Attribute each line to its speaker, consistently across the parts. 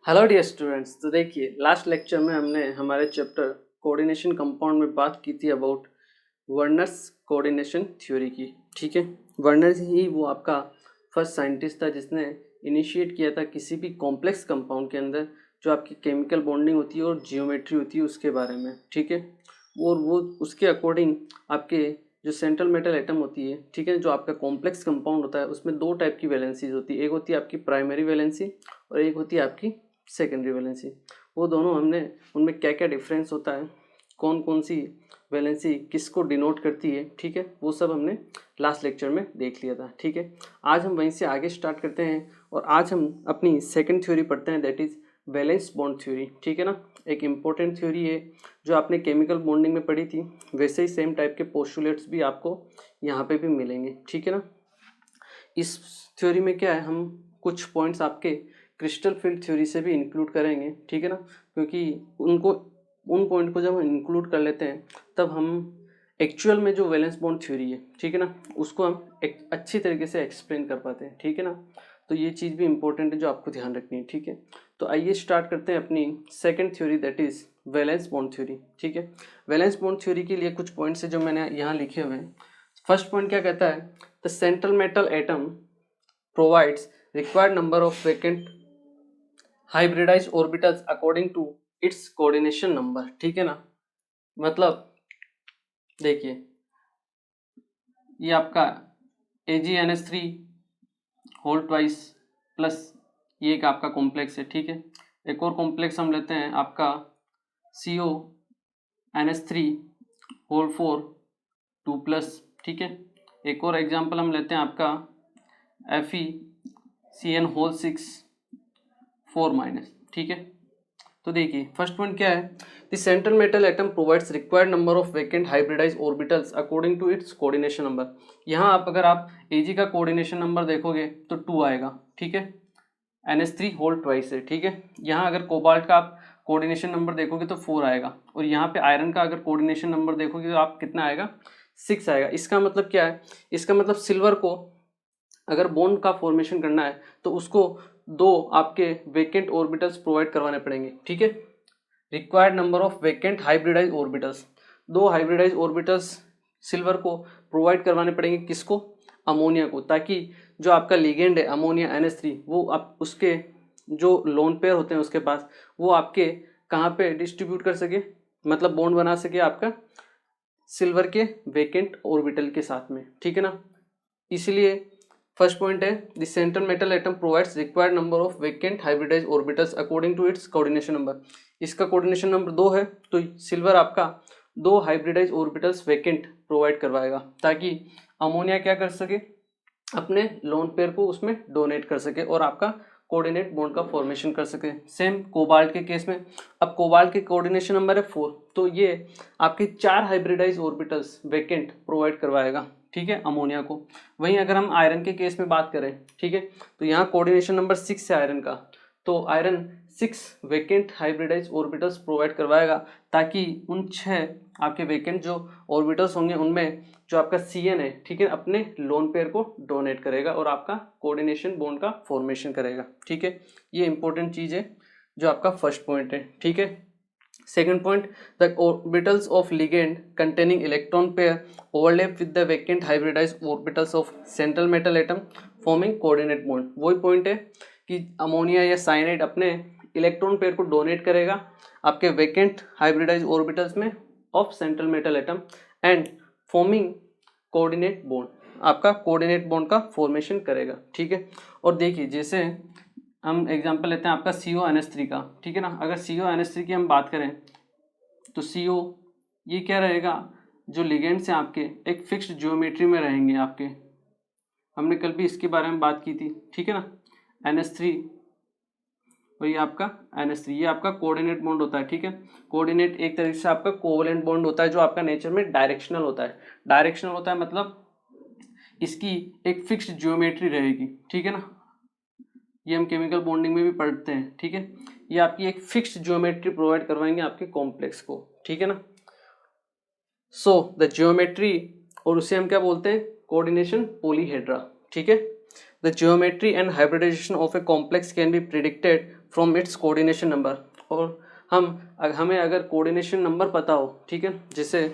Speaker 1: Hello dear students. तो देखिए, last lecture में हमने हमारे चैप्टर कोऑर्डिनेशन कंपाउंड में बात की थी अबाउट वर्नर्स कोऑर्डिनेशन थ्योरी की। ठीक है, वर्नर ही वो आपका फर्स्ट साइंटिस्ट था जिसने इनिशिएट किया था किसी भी कॉम्प्लेक्स कंपाउंड के अंदर जो आपकी केमिकल बॉन्डिंग होती है और जियोमेट्री होती है उसके बारे में। ठीक है, और वो उसके अकॉर्डिंग आपके जो सेंट्रल मेटल एटम होती है, ठीक है, जो आपका कॉम्प्लेक्स कंपाउंड होता है उसमें दो टाइप की वैलेंसीज होती है। एक होती है आपकी प्राइमरी वैलेंसी और एक होती है आपकी सेकेंडरी वैलेंसी। वो दोनों हमने उनमें क्या क्या डिफरेंस होता है, कौन कौन सी वैलेंसी किसको डिनोट करती है, ठीक है, वो सब हमने लास्ट लेक्चर में देख लिया था। ठीक है, आज हम वहीं से आगे स्टार्ट करते हैं और आज हम अपनी सेकंड थ्योरी पढ़ते हैं, that is valence bond theory. ठीक है ना, एक इम्पोर्टेंट थ्योरी है जो आपने केमिकल बॉन्डिंग में पढ़ी थी, वैसे ही सेम टाइप के पोस्टुलेट्स भी आपको यहाँ पे भी मिलेंगे। ठीक है ना, इस थ्योरी में क्या है, हम कुछ पॉइंट्स आपके क्रिस्टल फील्ड थ्योरी से भी इंक्लूड करेंगे। ठीक है ना, क्योंकि उन पॉइंट को जब हम इंक्लूड कर लेते हैं तब हम एक्चुअल में जो वैलेंस बॉन्ड थ्योरी है, ठीक है ना, उसको हम एक अच्छी तरीके से एक्सप्लेन कर पाते हैं। ठीक है ना, तो ये चीज़ भी इंपॉर्टेंट है जो आपको ध्यान रखनी है। ठीक है, तो आइए स्टार्ट करते हैं अपनी second theory, that is valence bond theory. ठीक है, वैलेंस बॉन्ड थ्योरी के लिए कुछ पॉइंट्स है जो मैंने यहाँ लिखे हुए हैं। फर्स्ट पॉइंट क्या कहता है, the central metal atom provides required number of vacant hybridise orbitals according to its coordination number. ठीक है ना, मतलब देखिए ये आपका AgNH3 होल ट्वाइस प्लस ये एक आपका कॉम्प्लेक्स है। ठीक है, एक और कॉम्प्लेक्स हम लेते हैं आपका CONH3 होल 4 2 प्लस। ठीक है, एक और एग्जांपल हम लेते हैं आपका FeCN होल 6 4 माइनस। ठीक है, तो देखिए फर्स्ट पॉइंट क्या है, the central metal atom provides required number of vacant hybridise orbitals according to its coordination number. यहाँ आप अगर आप Ag का कोऑर्डिनेशन नंबर देखोगे तो 2 आएगा। ठीक है, NH3 होल ट्वाइस है। ठीक है, यहाँ अगर कोबाल्ट का आप कोऑर्डिनेशन नंबर देखोगे तो 4 आएगा और यहाँ पे आयरन का अगर कोऑर्डिनेशन नंबर देखोगे तो आप कितना आएगा, 6 आएगा। इसका मतलब क्या है, इसका मतलब सिल्वर को अगर बॉन्ड का फॉर्मेशन करना है तो उसको दो आपके वेकेंट ऑर्बिटल्स प्रोवाइड करवाने पड़ेंगे। ठीक है, required number of vacant hybridise orbitals, दो हाइब्रिडाइज ऑर्बिटल्स सिल्वर को प्रोवाइड करवाने पड़ेंगे, किसको, अमोनिया को, ताकि जो आपका लिगेंड है अमोनिया NH3 वो आप उसके जो लोन पेयर होते हैं उसके पास वो आपके कहाँ पे डिस्ट्रीब्यूट कर सके, मतलब बॉन्ड बना सके आपका सिल्वर के वेकेंट ऑर्बिटल के साथ में। ठीक है ना, इसलिए फर्स्ट पॉइंट है the central metal atom provides required number of vacant hybridise orbitals according to its coordination number. इसका कोऑर्डिनेशन नंबर 2 है तो सिल्वर आपका 2 हाइब्रिडाइज ऑर्बिटल्स वेकेंट प्रोवाइड करवाएगा ताकि अमोनिया क्या कर सके, अपने लोन पेयर को उसमें डोनेट कर सके और आपका कोऑर्डिनेट बॉन्ड का फॉर्मेशन कर सके। सेम कोबाल्ट के केस में, अब कोबाल्ट के कोऑर्डिनेशन नंबर है 4 तो ये आपके 4 हाइब्रिडाइज ऑर्बिटल्स वेकेंट प्रोवाइड करवाएगा। ठीक है, अमोनिया को। वहीं अगर हम आयरन के केस में बात करें, ठीक है, तो यहाँ कोऑर्डिनेशन नंबर 6 है आयरन का, तो iron 6 vacant hybridise orbitals provide करवाएगा ताकि उन 6 आपके वेकेंट जो ऑर्बिटल्स होंगे उनमें जो आपका CN है, ठीक है, अपने लोन पेयर को डोनेट करेगा और आपका कोऑर्डिनेशन बॉन्ड का फॉर्मेशन करेगा। ठीक है, ये इंपॉर्टेंट चीज है जो आपका फर्स्ट पॉइंट है। ठीक है, second point, the orbitals of ligand containing electron pair overlap with the vacant hybridized orbitals of central metal atom forming coordinate bond। वही पॉइंट है कि अमोनिया या साइनाइड अपने इलेक्ट्रॉन पेयर को डोनेट करेगा आपके वैकेंट हाइब्रिडाइज ऑर्बिटल्स में of central metal atom and forming coordinate bond, आपका कोऑर्डिनेट बॉन्ड का फॉर्मेशन करेगा। ठीक है, और देखिए जैसे हम एग्जांपल लेते हैं आपका CONH3 का। ठीक है ना, अगर CONH3 की हम बात करें तो CO ये क्या रहेगा, जो लिगेंड्स हैं आपके एक फिक्स्ड ज्योमेट्री में रहेंगे आपके, हमने कल भी इसके बारे में बात की थी। ठीक है ना, NH3 और ये आपका NH3 ये आपका कोऑर्डिनेट बॉन्ड होता है। ठीक है, कोऑर्डिनेट एक तरीके से आपका कोवलेंट बॉन्ड होता है जो आपका नेचर में डायरेक्शनल होता है। डायरेक्शनल होता है मतलब इसकी एक फिक्स्ड ज्योमेट्री रहेगी। ठीक है ना, ये हम केमिकल बॉन्डिंग में भी पढ़ते हैं। ठीक है, ये आपकी एक फिक्स्ड ज्योमेट्री प्रोवाइड करवाएंगे आपके कॉम्प्लेक्स को। ठीक है ना, सो द ज्योमेट्री, और उसे हम क्या बोलते हैं, कोऑर्डिनेशन पॉलीहेड्रा। ठीक है, the geometry and hybridisation of a complex can be predicted from its coordination number, और हमें अगर कोऑर्डिनेशन नंबर पता हो, ठीक है, जैसे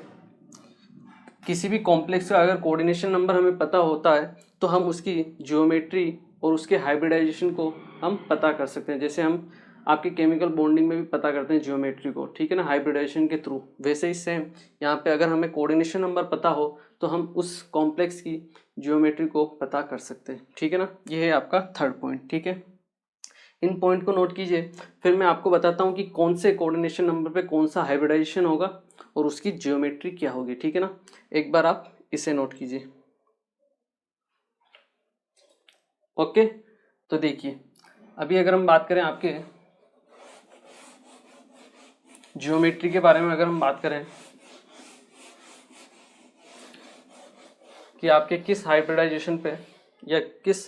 Speaker 1: किसी भी कॉम्प्लेक्स का अगर कोऑर्डिनेशन नंबर हमें पता होता है तो हम उसकी ज्योमेट्री और उसके हाइब्रिडाइजेशन को हम पता कर सकते हैं, जैसे हम आपके केमिकल बॉन्डिंग में भी पता करते हैं ज्योमेट्री को, ठीक है ना, हाइब्रिडाइजेशन के थ्रू। वैसे ही सेम यहाँ पे अगर हमें कोऑर्डिनेशन नंबर पता हो तो हम उस कॉम्प्लेक्स की ज्योमेट्री को पता कर सकते हैं, ठीक है ना। ये है आपका थर्ड पॉइंट, ठीक है। इन पॉइंट को नोट कीजिए, फिर मैं आपको बताता हूँ कि कौन से कोऑर्डिनेशन नंबर पे कौन सा हाइब्रिडाइजेशन होगा और उसकी ज्योमेट्री क्या होगी, ठीक है ना। एक बार आप इसे नोट कीजिए। ओके, तो देखिए अभी अगर हम बात करें आपके ज्योमेट्री के बारे में, अगर हम बात करें कि आपके किस हाइब्रिडाइजेशन पे या किस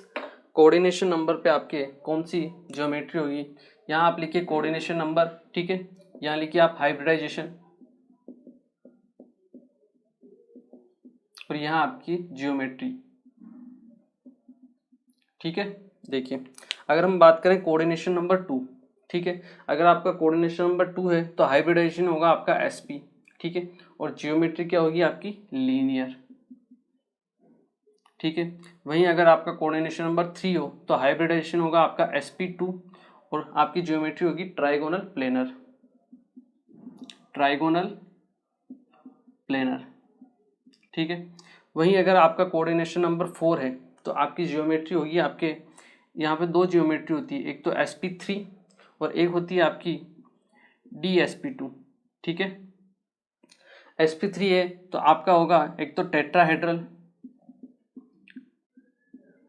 Speaker 1: कोऑर्डिनेशन नंबर पे आपके कौन सी ज्योमेट्री होगी, यहाँ आप लिखिए कोऑर्डिनेशन नंबर, ठीक है, यहाँ लिखिए आप हाइब्रिडाइजेशन, और यहाँ आपकी ज्योमेट्री, ठीक है। देखिए अगर हम बात करें कोऑर्डिनेशन नंबर 2, ठीक है, अगर आपका कोऑर्डिनेशन नंबर 2 है तो हाइब्रिडाइजेशन होगा आपका एसपी, ठीक है, और ज्योमेट्री क्या होगी आपकी लीनियर, ठीक है। वहीं अगर आपका कोऑर्डिनेशन नंबर 3 हो तो हाइब्रिडाइजेशन होगा आपका sp2 और आपकी ज्योमेट्री होगी ट्राइगोनल प्लेनर, ट्राइगोनल प्लेनर, ठीक है। वहीं अगर आपका कोऑर्डिनेशन नंबर 4 है तो आपकी ज्योमेट्री होगी, आपके यहाँ पे दो ज्योमेट्री होती है, एक तो sp3 और एक होती है आपकी dsp2, ठीक है। sp3 है तो आपका होगा एक तो टेट्राहेड्रल,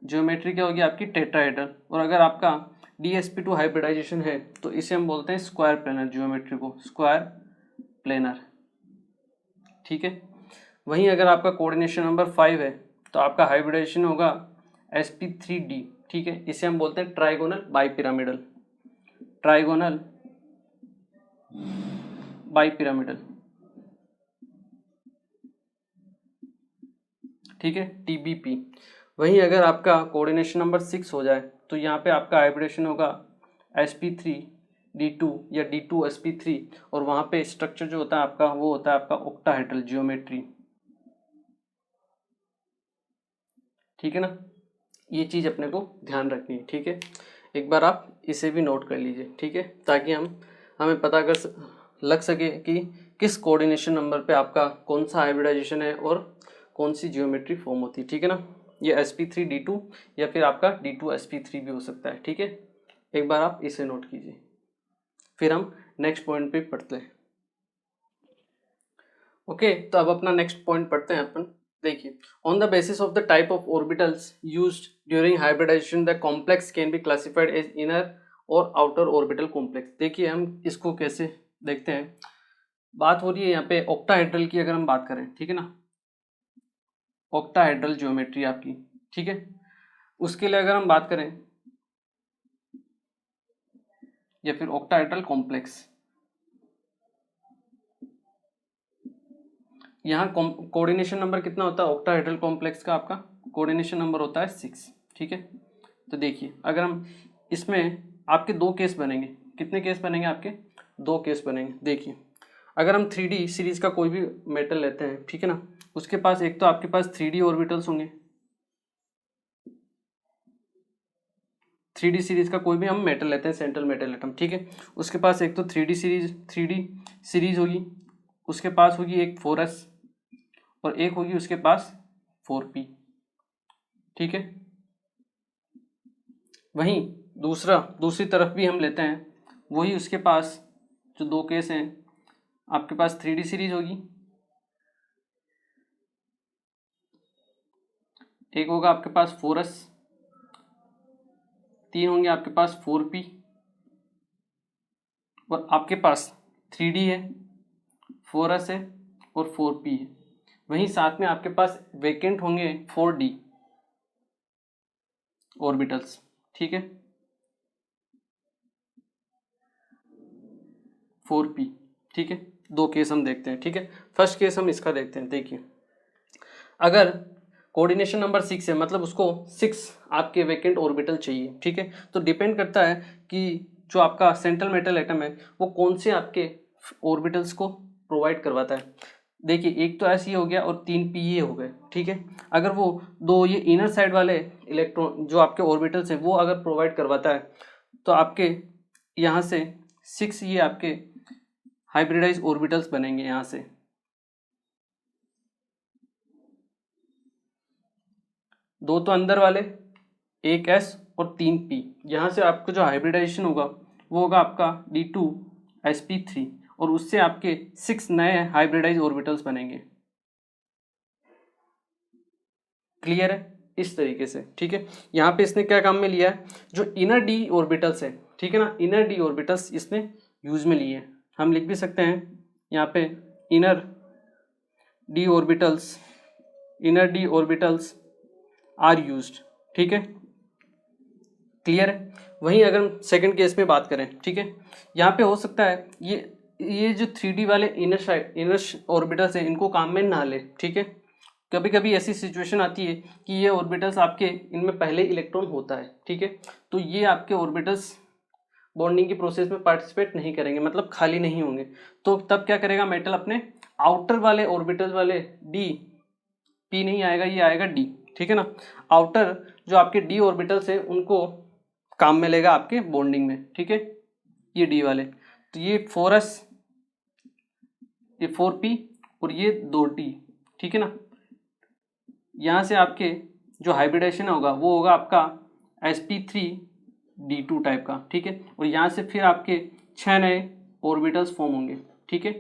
Speaker 1: ज्योमेट्री क्या होगी आपकी टेट्राहेड्रल, और अगर आपका dsp2 हाइब्रिडाइजेशन है तो इसे हम बोलते हैं स्क्वायर प्लेनर, ज्योमेट्री को स्क्वायर प्लेनर, ठीक है। वहीं अगर आपका कोऑर्डिनेशन नंबर 5 है तो आपका हाइब्रिडाइजेशन होगा sp3d, ठीक है, इसे हम बोलते हैं ट्राइगोनल बाइपिरामिडल, ट्राइगोनल बाइपिरामिडल, ठीक है, tbp। वहीं अगर आपका कोऑर्डिनेशन नंबर 6 हो जाए तो यहाँ पे आपका हाइब्रिडेशन होगा sp3d2 या d2sp3, और वहाँ पे स्ट्रक्चर जो होता है आपका वो होता है आपका ऑक्टाहेड्रल ज्योमेट्री, ठीक है ना। ये चीज़ अपने को ध्यान रखनी है, ठीक है। एक बार आप इसे भी नोट कर लीजिए, ठीक है, ताकि हमें पता लग सके कि किस कोऑर्डिनेशन नंबर पे आपका कौन सा हाइब्रिडाइजेशन है और कौन सी ज्योमेट्री फॉर्म होती है, ठीक है ना। ये sp3d2 या फिर आपका d2sp3 भी हो सकता है, ठीक है। एक बार आप इसे नोट कीजिए, फिर हम नेक्स्ट पॉइंट पे पढ़ते हैं। ओके, तो अब अपना नेक्स्ट पॉइंट पढ़ते हैं अपन। देखिए, on the basis of the type of orbitals used during hybridisation the complex can be classified as inner or outer orbital complex. देखिए हम इसको कैसे देखते हैं, बात हो रही है यहाँ पे ऑक्टाहेड्रल की, अगर हम बात करें, ठीक है ना, ऑक्टाहेड्रल ज्योमेट्री आपकी, ठीक है। उसके लिए अगर हम बात करें या फिर ऑक्टाहेड्रल कॉम्प्लेक्स, यहाँ कोऑर्डिनेशन नंबर कितना होता है ऑक्टाहेड्रल कॉम्प्लेक्स का, आपका कोऑर्डिनेशन नंबर होता है 6, ठीक है। तो देखिए अगर हम इसमें आपके दो केस बनेंगे, कितने केस बनेंगे आपके, दो केस बनेंगे। देखिए अगर हम 3D सीरीज का कोई भी मेटल लेते हैं, ठीक है ना, उसके पास एक तो आपके पास 3D ऑर्बिटल्स होंगे, 3D सीरीज का कोई भी हम मेटल लेते हैं, सेंट्रल मेटल एटम, ठीक है, उसके पास एक तो 3D सीरीज होगी, उसके पास होगी एक 4s और एक होगी उसके पास 4p, ठीक है। वहीं दूसरी तरफ भी हम लेते हैं, वही उसके पास जो दो केस हैं, आपके पास 3D सीरीज होगी, एक होगा आपके पास 4s, तीन होंगे आपके पास 4p, और आपके पास 3D है, 4s है और 4p है। वहीं साथ में आपके पास वेकेंट होंगे 4D ऑर्बिटल्स, ठीक है, 4p, ठीक है। दो केस हम देखते हैं, ठीक है। फर्स्ट केस हम इसका देखते हैं। देखिए अगर कोऑर्डिनेशन नंबर 6 है, मतलब उसको 6 आपके वेकेंट ऑर्बिटल चाहिए, ठीक है, तो डिपेंड करता है कि जो आपका सेंट्रल मेटल एटम है वो कौन से आपके ऑर्बिटल्स को प्रोवाइड करवाता है। देखिए एक तो ऐसे ही हो गया और 3 पी ये हो गए, ठीक है। अगर वो दो ये इनर साइड वाले इलेक्ट्रॉन जो आपके ऑर्बिटल्स हैं वो अगर प्रोवाइड करवाता है तो आपके यहाँ से 6 ये आपके हाइब्रिडाइज ऑर्बिटल्स बनेंगे। यहाँ से 2 तो अंदर वाले, 1 s और 3 p। यहाँ से आपको जो हाइब्रिडाइजेशन होगा वो होगा आपका D2sp3 और उससे आपके 6 नए हाइब्रिडाइज ऑर्बिटल्स बनेंगे। क्लियर है इस तरीके से, ठीक है। यहाँ पे इसने क्या काम में लिया है, जो इनर डी ऑर्बिटल्स है, ठीक है ना, इनर डी ऑर्बिटल्स इसने यूज में लिए हैं। हम लिख भी सकते हैं यहाँ पे inner D orbitals, inner D orbitals are used, ठीक है। क्लियर है। वहीं अगर हम सेकंड केस में बात करें, ठीक है, यहाँ पे हो सकता है ये जो 3D वाले इनर ऑर्बिटल्स हैं इनको काम में ना ले, ठीक है। कभी कभी ऐसी सिचुएशन आती है कि ये ऑर्बिटल्स आपके इनमें पहले इलेक्ट्रॉन होता है, ठीक है, तो ये आपके ऑर्बिटल्स बॉन्डिंग की प्रोसेस में पार्टिसिपेट नहीं करेंगे, मतलब खाली नहीं होंगे। तो तब क्या करेगा मेटल, अपने आउटर वाले ऑर्बिटल वाले डी, पी नहीं आएगा, ये आएगा डी, ठीक है ना। आउटर जो आपके डी ऑर्बिटल्स हैं उनको काम में लेगा आपके बॉन्डिंग में, ठीक है, ये डी वाले। तो ये 4s, ये 4p और ये 2d, ठीक है ना। यहाँ से आपके जो हाइब्रिडेशन होगा वो होगा आपका sp3d2 टाइप का, ठीक है। और यहाँ से फिर आपके 6 नए ऑर्बिटल्स फॉर्म होंगे, ठीक है,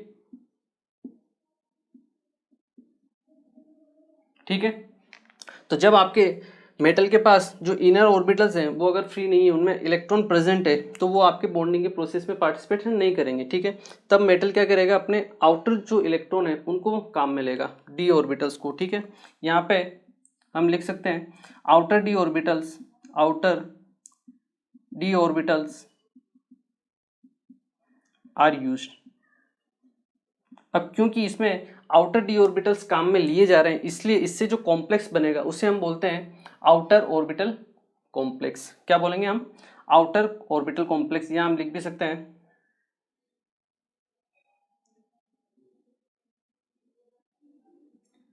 Speaker 1: ठीक है। तो जब आपके मेटल के पास जो इनर ऑर्बिटल्स हैं वो अगर फ्री नहीं है, उनमें इलेक्ट्रॉन प्रेजेंट है, तो वो आपके बॉन्डिंग के प्रोसेस में पार्टिसिपेट नहीं करेंगे, ठीक है। तब मेटल क्या करेगा, अपने आउटर जो इलेक्ट्रॉन है उनको काम में लेगा, डी ऑर्बिटल्स को, ठीक है। यहाँ पे हम लिख सकते हैं outer D orbitals, outer D orbitals are used. अब क्योंकि इसमें आउटर डी ऑर्बिटल्स काम में लिए जा रहे हैं, इसलिए इससे जो कॉम्प्लेक्स बनेगा उसे हम बोलते हैं आउटर ऑर्बिटल कॉम्प्लेक्स। क्या बोलेंगे हम, आउटर ऑर्बिटल कॉम्प्लेक्स। यहाँ हम लिख भी सकते हैं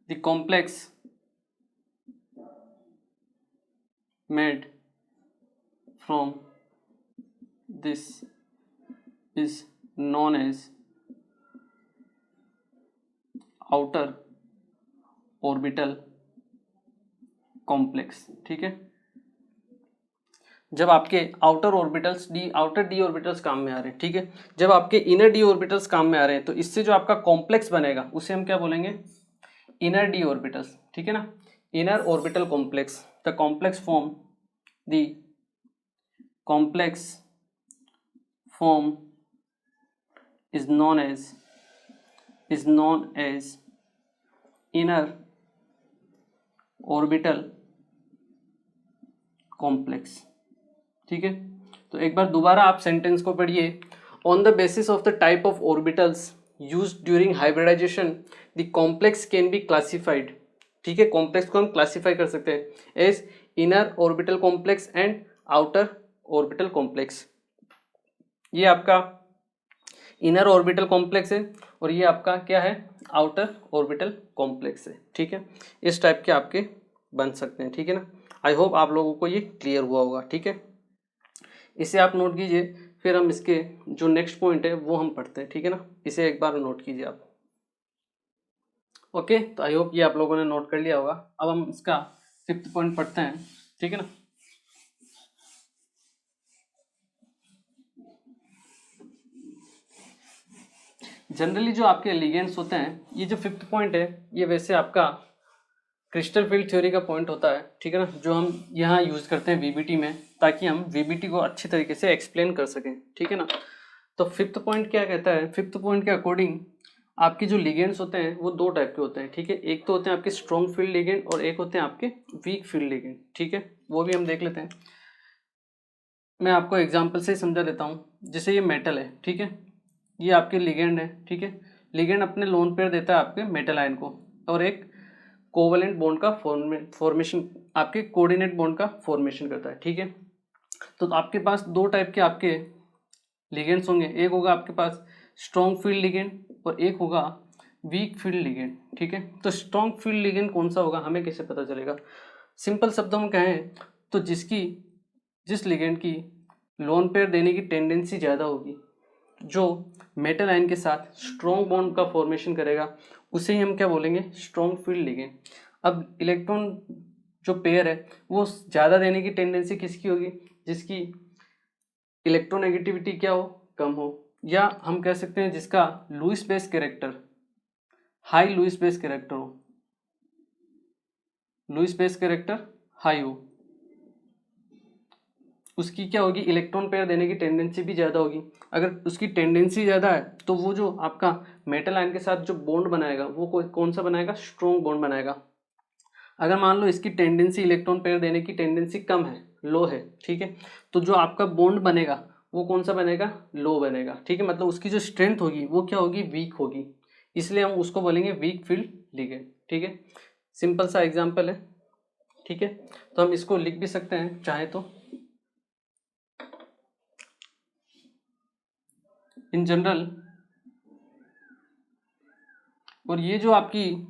Speaker 1: the complex made from this is known as outer orbital complex, ठीक है। जब आपके outer orbitals outer D orbitals काम में आ रहे हैं, ठीक है, जब आपके इनर डी ऑर्बिटल्स काम में आ रहे हैं, तो इससे जो आपका कॉम्प्लेक्स बनेगा उसे हम क्या बोलेंगे, इनर डी ऑर्बिटल्स, ठीक है ना, inner orbital complex. The complex form is known as inner orbital complex, ठीक है। तो एक बार दोबारा आप सेंटेंस को पढ़िए। On the basis of the type of orbitals used during hybridisation the complex can be classified, ठीक है। कॉम्प्लेक्स को हम क्लासिफाई कर सकते हैं as inner orbital complex and outer orbital complex. ये आपका इनर ऑर्बिटल कॉम्प्लेक्स है और ये आपका क्या है, आउटर ऑर्बिटल कॉम्प्लेक्स है, ठीक है। इस टाइप के आपके बन सकते हैं, ठीक है ना। आई होप आप लोगों को ये क्लियर हुआ होगा, ठीक है। इसे आप नोट कीजिए, फिर हम इसके जो नेक्स्ट पॉइंट है वो हम पढ़ते हैं, ठीक है ना। इसे एक बार नोट कीजिए आप। ओके, तो आई होप ये आप लोगों ने नोट कर लिया होगा। अब हम इसका 5th पॉइंट पढ़ते हैं, ठीक है ना। जनरली जो आपके लिगेंड्स होते हैं, ये जो 5th पॉइंट है ये वैसे आपका क्रिस्टल फील्ड थ्योरी का पॉइंट होता है, ठीक है ना, जो हम यहाँ यूज़ करते हैं वीबीटी में, ताकि हम वीबीटी को अच्छी तरीके से एक्सप्लेन कर सकें, ठीक है ना। तो 5th पॉइंट क्या कहता है, 5th पॉइंट के अकॉर्डिंग आपके जो लिगेंड्स होते हैं वो 2 टाइप के होते हैं, ठीक है। एक तो होते हैं आपके स्ट्रॉन्ग फील्ड लिगेंड और एक होते हैं आपके वीक फील्ड लिगेंड, ठीक है। वो भी हम देख लेते हैं। मैं आपको एग्जाम्पल से समझा देता हूँ। जैसे ये मेटल है, ठीक है, ये आपके लिगेंड है, ठीक है। लिगेंड अपने लोन पेयर देता है आपके मेटल आयन को और एक कोवलेंट बॉन्ड का फॉर्मेशन, आपके कोऑर्डिनेट बॉन्ड का फॉर्मेशन करता है, ठीक है। तो आपके पास 2 टाइप के आपके लिगेंड्स होंगे, एक होगा आपके पास स्ट्रॉन्ग फील्ड लिगेंड और एक होगा वीक फील्ड लिगेंड, ठीक है। तो स्ट्रॉन्ग फील्ड लिगेंड कौन सा होगा हमें कैसे पता चलेगा? सिंपल शब्दों में कहें तो जिस लिगेंड की लोन पेयर देने की टेंडेंसी ज़्यादा होगी, जो मेटल आयन के साथ स्ट्रॉन्ग बॉन्ड का फॉर्मेशन करेगा, उसे ही हम क्या बोलेंगे? Strong field ligand. अब इलेक्ट्रॉन जो पेयर है वो ज़्यादा देने की टेंडेंसी किसकी होगी? जिसकी इलेक्ट्रोनेगेटिविटी क्या हो? कम हो, या हम कह सकते हैं जिसका Lewis base character high Lewis base character हो, लुईस बेस कैरेक्टर हाई हो, उसकी क्या होगी? इलेक्ट्रॉन पेयर देने की टेंडेंसी भी ज़्यादा होगी। अगर उसकी टेंडेंसी ज़्यादा है तो वो जो आपका मेटल आयन के साथ जो बॉन्ड बनाएगा वो कौन सा बनाएगा? स्ट्रॉन्ग बॉन्ड बनाएगा। अगर मान लो इसकी टेंडेंसी इलेक्ट्रॉन पेयर देने की टेंडेंसी कम है, लो है, ठीक है, तो जो आपका बॉन्ड बनेगा वो कौन सा बनेगा? लो बनेगा, ठीक है। मतलब उसकी जो स्ट्रेंथ होगी वो क्या होगी? वीक होगी, इसलिए हम उसको बोलेंगे वीक फील्ड लिगेंड, ठीक है। सिंपल सा एग्जांपल है, ठीक है। तो हम इसको लिख भी सकते हैं चाहे तो, इन जनरल, और ये जो आपकी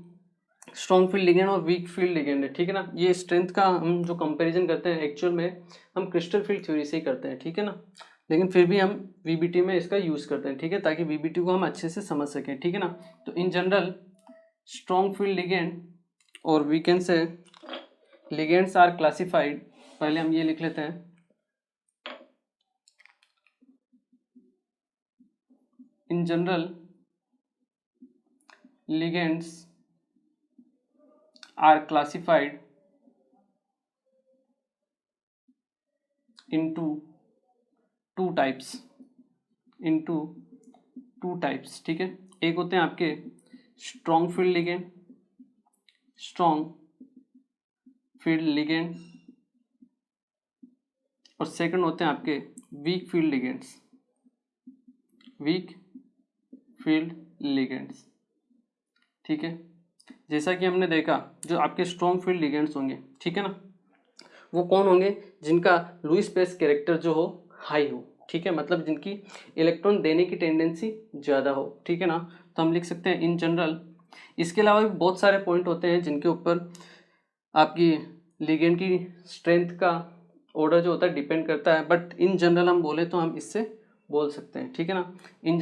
Speaker 1: स्ट्रॉन्ग फील्ड लिगेंड और वीक फील्ड लिगेंड है, ठीक है ना, ये स्ट्रेंथ का हम जो कंपैरिजन करते हैं एक्चुअल में हम क्रिस्टल फील्ड थ्योरी से ही करते हैं, ठीक है ना, लेकिन फिर भी हम वीबीटी में इसका यूज़ करते हैं, ठीक है, ताकि वीबीटी को हम अच्छे से समझ सकें, ठीक है ना। तो in general strong field ligand और we can say ligands are classified, पहले हम ये लिख लेते हैं, in general ligands are classified into two types, ठीक है। एक होते हैं आपके स्ट्रॉन्ग फील्ड लिगेंड, और सेकंड होते हैं आपके वीक फील्ड लिगेंड्स, ठीक है। जैसा कि हमने देखा जो आपके स्ट्रॉन्ग फील्ड लिगेंड्स होंगे, ठीक है ना, वो कौन होंगे? जिनका लुईस बेस कैरेक्टर जो हो हाई हो, ठीक है, मतलब जिनकी इलेक्ट्रॉन देने की टेंडेंसी ज़्यादा हो, ठीक है ना। तो हम लिख सकते हैं इन जनरल। इसके अलावा भी बहुत सारे पॉइंट होते हैं जिनके ऊपर आपकी लिगेंड की स्ट्रेंथ का ऑर्डर जो होता है डिपेंड करता है, बट इन जनरल हम बोले तो हम इससे बोल सकते हैं, ठीक है ना। इन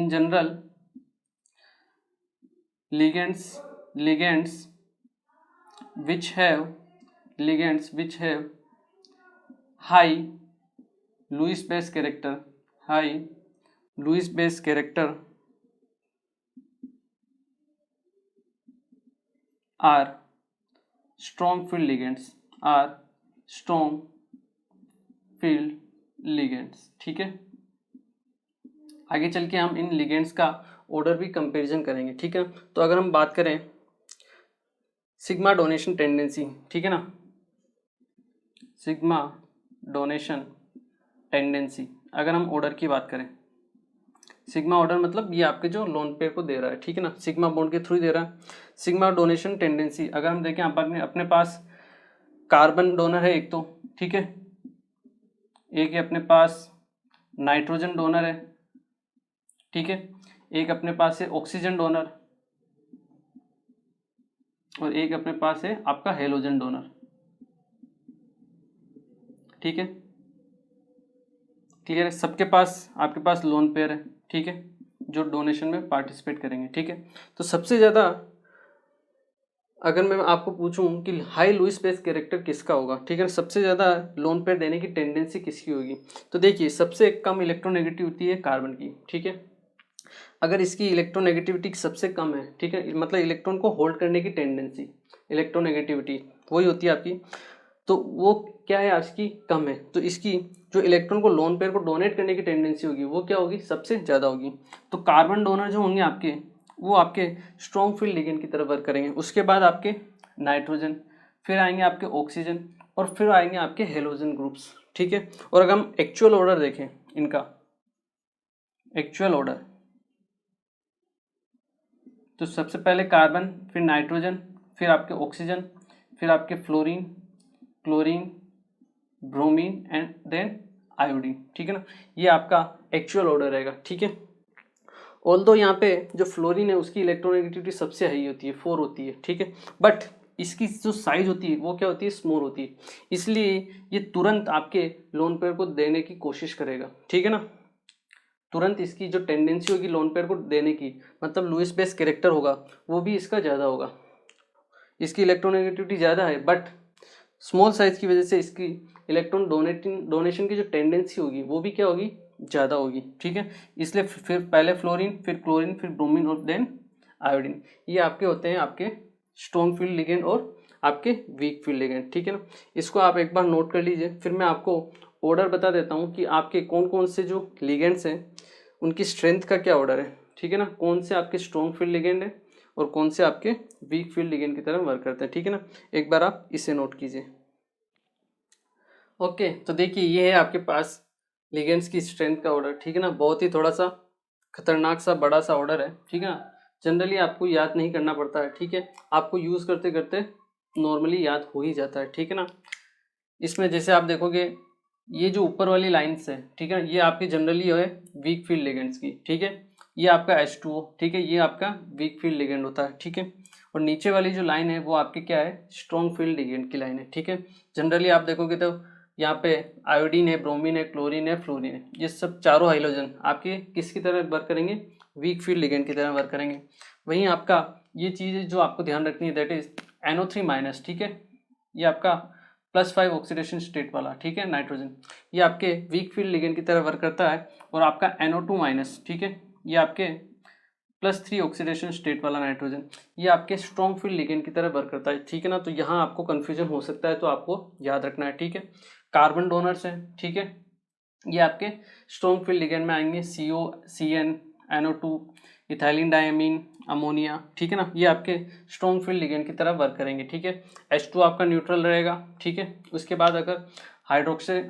Speaker 1: general ligands which have high Lewis base character are strong field ligands, ठीक है। आगे चल के हम इन लिगेंड्स का ऑर्डर भी कंपैरिजन करेंगे, ठीक है। तो अगर हम बात करें सिग्मा डोनेशन टेंडेंसी, ठीक है ना, सिग्मा डोनेशन टेंडेंसी, अगर हम ऑर्डर की बात करें, सिग्मा ऑर्डर मतलब ये आपके जो लोन पेयर को दे रहा है, ठीक है ना, सिग्मा बॉन्ड के थ्रू दे रहा है। सिग्मा डोनेशन टेंडेंसी अगर हम देखें, आप अपने पास कार्बन डोनर है एक तो, ठीक है, एक है अपने पास नाइट्रोजन डोनर है, ठीक है, एक अपने पास है ऑक्सीजन डोनर, और एक अपने पास है आपका हेलोजन डोनर, ठीक है। क्लियर है? सबके पास आपके पास लोन पेयर है, ठीक है, जो डोनेशन में पार्टिसिपेट करेंगे, ठीक है। तो सबसे ज़्यादा अगर मैं आपको पूछूं कि हाई लुईस बेस कैरेक्टर किसका होगा, ठीक है, सबसे ज़्यादा लोन पेयर देने की टेंडेंसी किसकी होगी, तो देखिए सबसे कम इलेक्ट्रोनेगेटिविटी है कार्बन की, ठीक है। अगर इसकी इलेक्ट्रोनेगेटिविटी सबसे कम है, ठीक है, मतलब इलेक्ट्रॉन को होल्ड करने की टेंडेंसी, इलेक्ट्रोनेगेटिविटी वही होती है आपकी, तो वो क्या है आपकी? कम है, तो इसकी जो इलेक्ट्रॉन को लोन पेयर को डोनेट करने की टेंडेंसी होगी वो क्या होगी? सबसे ज़्यादा होगी। तो कार्बन डोनर जो होंगे आपके, वो आपके स्ट्रॉन्ग फील्ड लिगेंड की तरफ वर्क करेंगे, उसके बाद आपके नाइट्रोजन, फिर आएंगे आपके ऑक्सीजन, और फिर आएंगे आपके हेलोजन ग्रुप्स, ठीक है। और अगर हम एक्चुअल ऑर्डर देखें इनका, एक्चुअल ऑर्डर, तो सबसे पहले कार्बन, फिर नाइट्रोजन, फिर आपके ऑक्सीजन, फिर आपके fluorine, chlorine, bromine and then iodine, ठीक है ना। ये आपका एक्चुअल ऑर्डर रहेगा, ठीक है। ऑल्दो यहाँ पे जो फ्लोरीन है उसकी इलेक्ट्रोनेगेटिविटी सबसे हाई होती है, 4 होती है, ठीक है, बट इसकी जो साइज होती है वो क्या होती है, स्मॉल होती है, इसलिए ये तुरंत आपके लोन पेयर को देने की कोशिश करेगा, ठीक है ना। तुरंत इसकी जो टेंडेंसी होगी लोन पेयर को देने की, मतलब लुईस बेस कैरेक्टर होगा वो भी इसका ज़्यादा होगा। इसकी इलेक्ट्रोनेगेटिविटी ज़्यादा है बट स्मॉल साइज की वजह से इसकी इलेक्ट्रॉन डोनेशन की जो टेंडेंसी होगी वो भी क्या होगी, ज़्यादा होगी, ठीक है। इसलिए फिर पहले फ्लोरीन, फिर क्लोरीन, फिर ब्रोमीन और देन आयोडीन, ये आपके होते हैं आपके स्ट्रॉन्ग फील्ड लिगेंड और आपके वीक फील्ड लिगेंड, ठीक है ना। इसको आप एक बार नोट कर लीजिए। फिर मैं आपको ऑर्डर बता देता हूँ कि आपके कौन कौन से जो लिगेंड्स हैं उनकी स्ट्रेंथ का क्या ऑर्डर है, ठीक है ना। कौन से आपके स्ट्रॉन्ग फील्ड लिगेंड है और कौन से आपके वीक फील्ड लिगेंड की तरह वर्क करते हैं, ठीक है ना। एक बार आप इसे नोट कीजिए। ओके, तो देखिए ये है आपके पास लिगेंड्स की स्ट्रेंथ का ऑर्डर, ठीक है ना। बहुत ही थोड़ा सा खतरनाक सा बड़ा सा ऑर्डर है, ठीक है ना। जनरली आपको याद नहीं करना पड़ता है, ठीक है, आपको यूज़ करते करते नॉर्मली याद हो ही जाता है, ठीक है ना। इसमें जैसे आप देखोगे ये जो ऊपर वाली लाइन्स है, ठीक है, ये आपकी जनरली है वीक फील्ड लिगेंड्स की, ठीक है। ये आपका H2O, ठीक है, ये आपका वीक फील्ड लिगेंड होता है, ठीक है। और नीचे वाली जो लाइन है वो आपकी क्या है, स्ट्रॉन्ग फील्ड लिगेंड की लाइन है, ठीक है। जनरली आप देखोगे तो यहाँ पे आयोडीन है, ब्रोमीन है, क्लोरीन है, फ्लोरीन है, ये सब चारों हाइड्रोजन आपके किसकी तरह वर्क करेंगे, वीक फील्ड लिगेंड की तरह वर्क करेंगे। वहीं आपका ये चीज़ जो आपको ध्यान रखनी है दैट इज NO3-, ठीक है, ये आपका +5 ऑक्सीडेशन स्टेट वाला, ठीक है, नाइट्रोजन, ये आपके वीक फील्ड लिगेंड की तरह वर्क करता है। और आपका NO2-, ठीक है, ये आपके +3 ऑक्सीडेशन स्टेट वाला नाइट्रोजन, ये आपके स्ट्रॉन्ग फील्ड लिगेंड की तरह वर्क करता है, ठीक है ना। तो यहाँ आपको कन्फ्यूजन हो सकता है तो आपको याद रखना है, ठीक है। कार्बन डोनर्स हैं, ठीक है, ये आपके स्ट्रॉन्ग फील्ड लिगेंड में आएंगे, CO, CN, NO2, ethylene diamine, ammonia, ठीक है ना, ये आपके स्ट्रॉन्ग फील्ड लिगेंड की तरह वर्क करेंगे, ठीक है। H2 आपका न्यूट्रल रहेगा, ठीक है। उसके बाद अगर हाइड्रोक्सी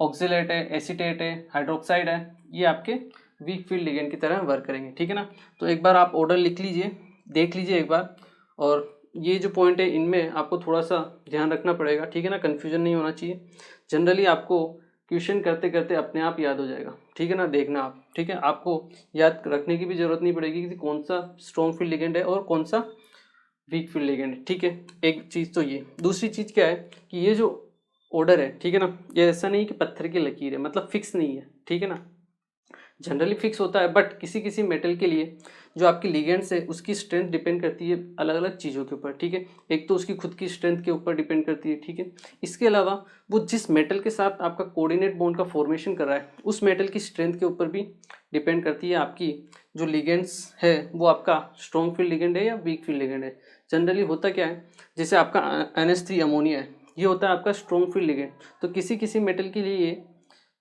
Speaker 1: ऑक्सिलेट है, एसीटेट है, हाइड्रोक्साइड है, ये आपके वीक फील्ड लिगेंड की तरह वर्क करेंगे, ठीक है ना। तो एक बार आप ऑर्डर लिख लीजिए, देख लीजिए एक बार, और ये जो पॉइंट है इनमें आपको थोड़ा सा ध्यान रखना पड़ेगा, ठीक है ना, कन्फ्यूजन नहीं होना चाहिए। जनरली आपको क्वेश्चन करते करते अपने आप याद हो जाएगा, ठीक है ना, देखना आप, ठीक है। आपको याद रखने की भी जरूरत नहीं पड़ेगी कि कौन सा स्ट्रॉन्ग फील्ड लिगेंड है और कौन सा वीक फील्ड लिगेंड है, ठीक है। एक चीज़ तो ये, दूसरी चीज़ क्या है कि ये जो ऑर्डर है, ठीक है ना, ये ऐसा नहीं कि पत्थर की लकीर है, मतलब फिक्स नहीं है, ठीक है ना। जनरली फिक्स होता है बट किसी किसी मेटल के लिए जो आपकी लिगेंड्स है उसकी स्ट्रेंथ डिपेंड करती है अलग अलग चीज़ों के ऊपर, ठीक है। एक तो उसकी खुद की स्ट्रेंथ के ऊपर डिपेंड करती है, ठीक है। इसके अलावा वो जिस मेटल के साथ आपका कोऑर्डिनेट बॉन्ड का फॉर्मेशन कर रहा है उस मेटल की स्ट्रेंथ के ऊपर भी डिपेंड करती है आपकी जो लिगेंड्स है वो आपका स्ट्रॉन्ग फील्ड लिगेंड है या वीक फील्ड लिगेंड है। जनरली होता क्या है, जैसे आपका NH3 अमोनिया है, ये होता है आपका स्ट्रॉन्ग फील्ड लिगेंड। तो किसी किसी मेटल के लिए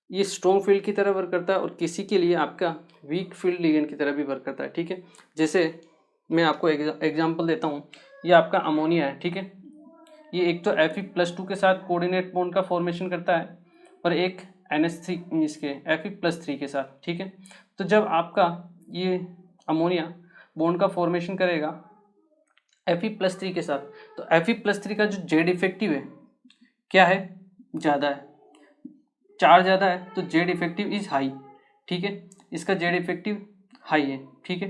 Speaker 1: ये स्ट्रॉन्ग फील्ड की तरह वर्क करता है और किसी के लिए आपका वीक फील्ड लिगेंड की तरह भी वर्क करता है, ठीक है। जैसे मैं आपको एग्जांपल देता हूँ, ये आपका अमोनिया है, ठीक है, ये एक तो Fe+2 के साथ कोऑर्डिनेट बॉन्ड का फॉर्मेशन करता है और एक NH3 इसके Fe+3 के साथ, ठीक है। तो जब आपका ये अमोनिया बॉन्ड का फॉर्मेशन करेगा Fe+3 के साथ, तो Fe+3 का जो जेड इफेक्टिव है क्या है, ज़्यादा है, चार्ज ज़्यादा है, तो जेड इफेक्टिव इज हाई, ठीक है, इसका जेड इफेक्टिव हाई है, ठीक है।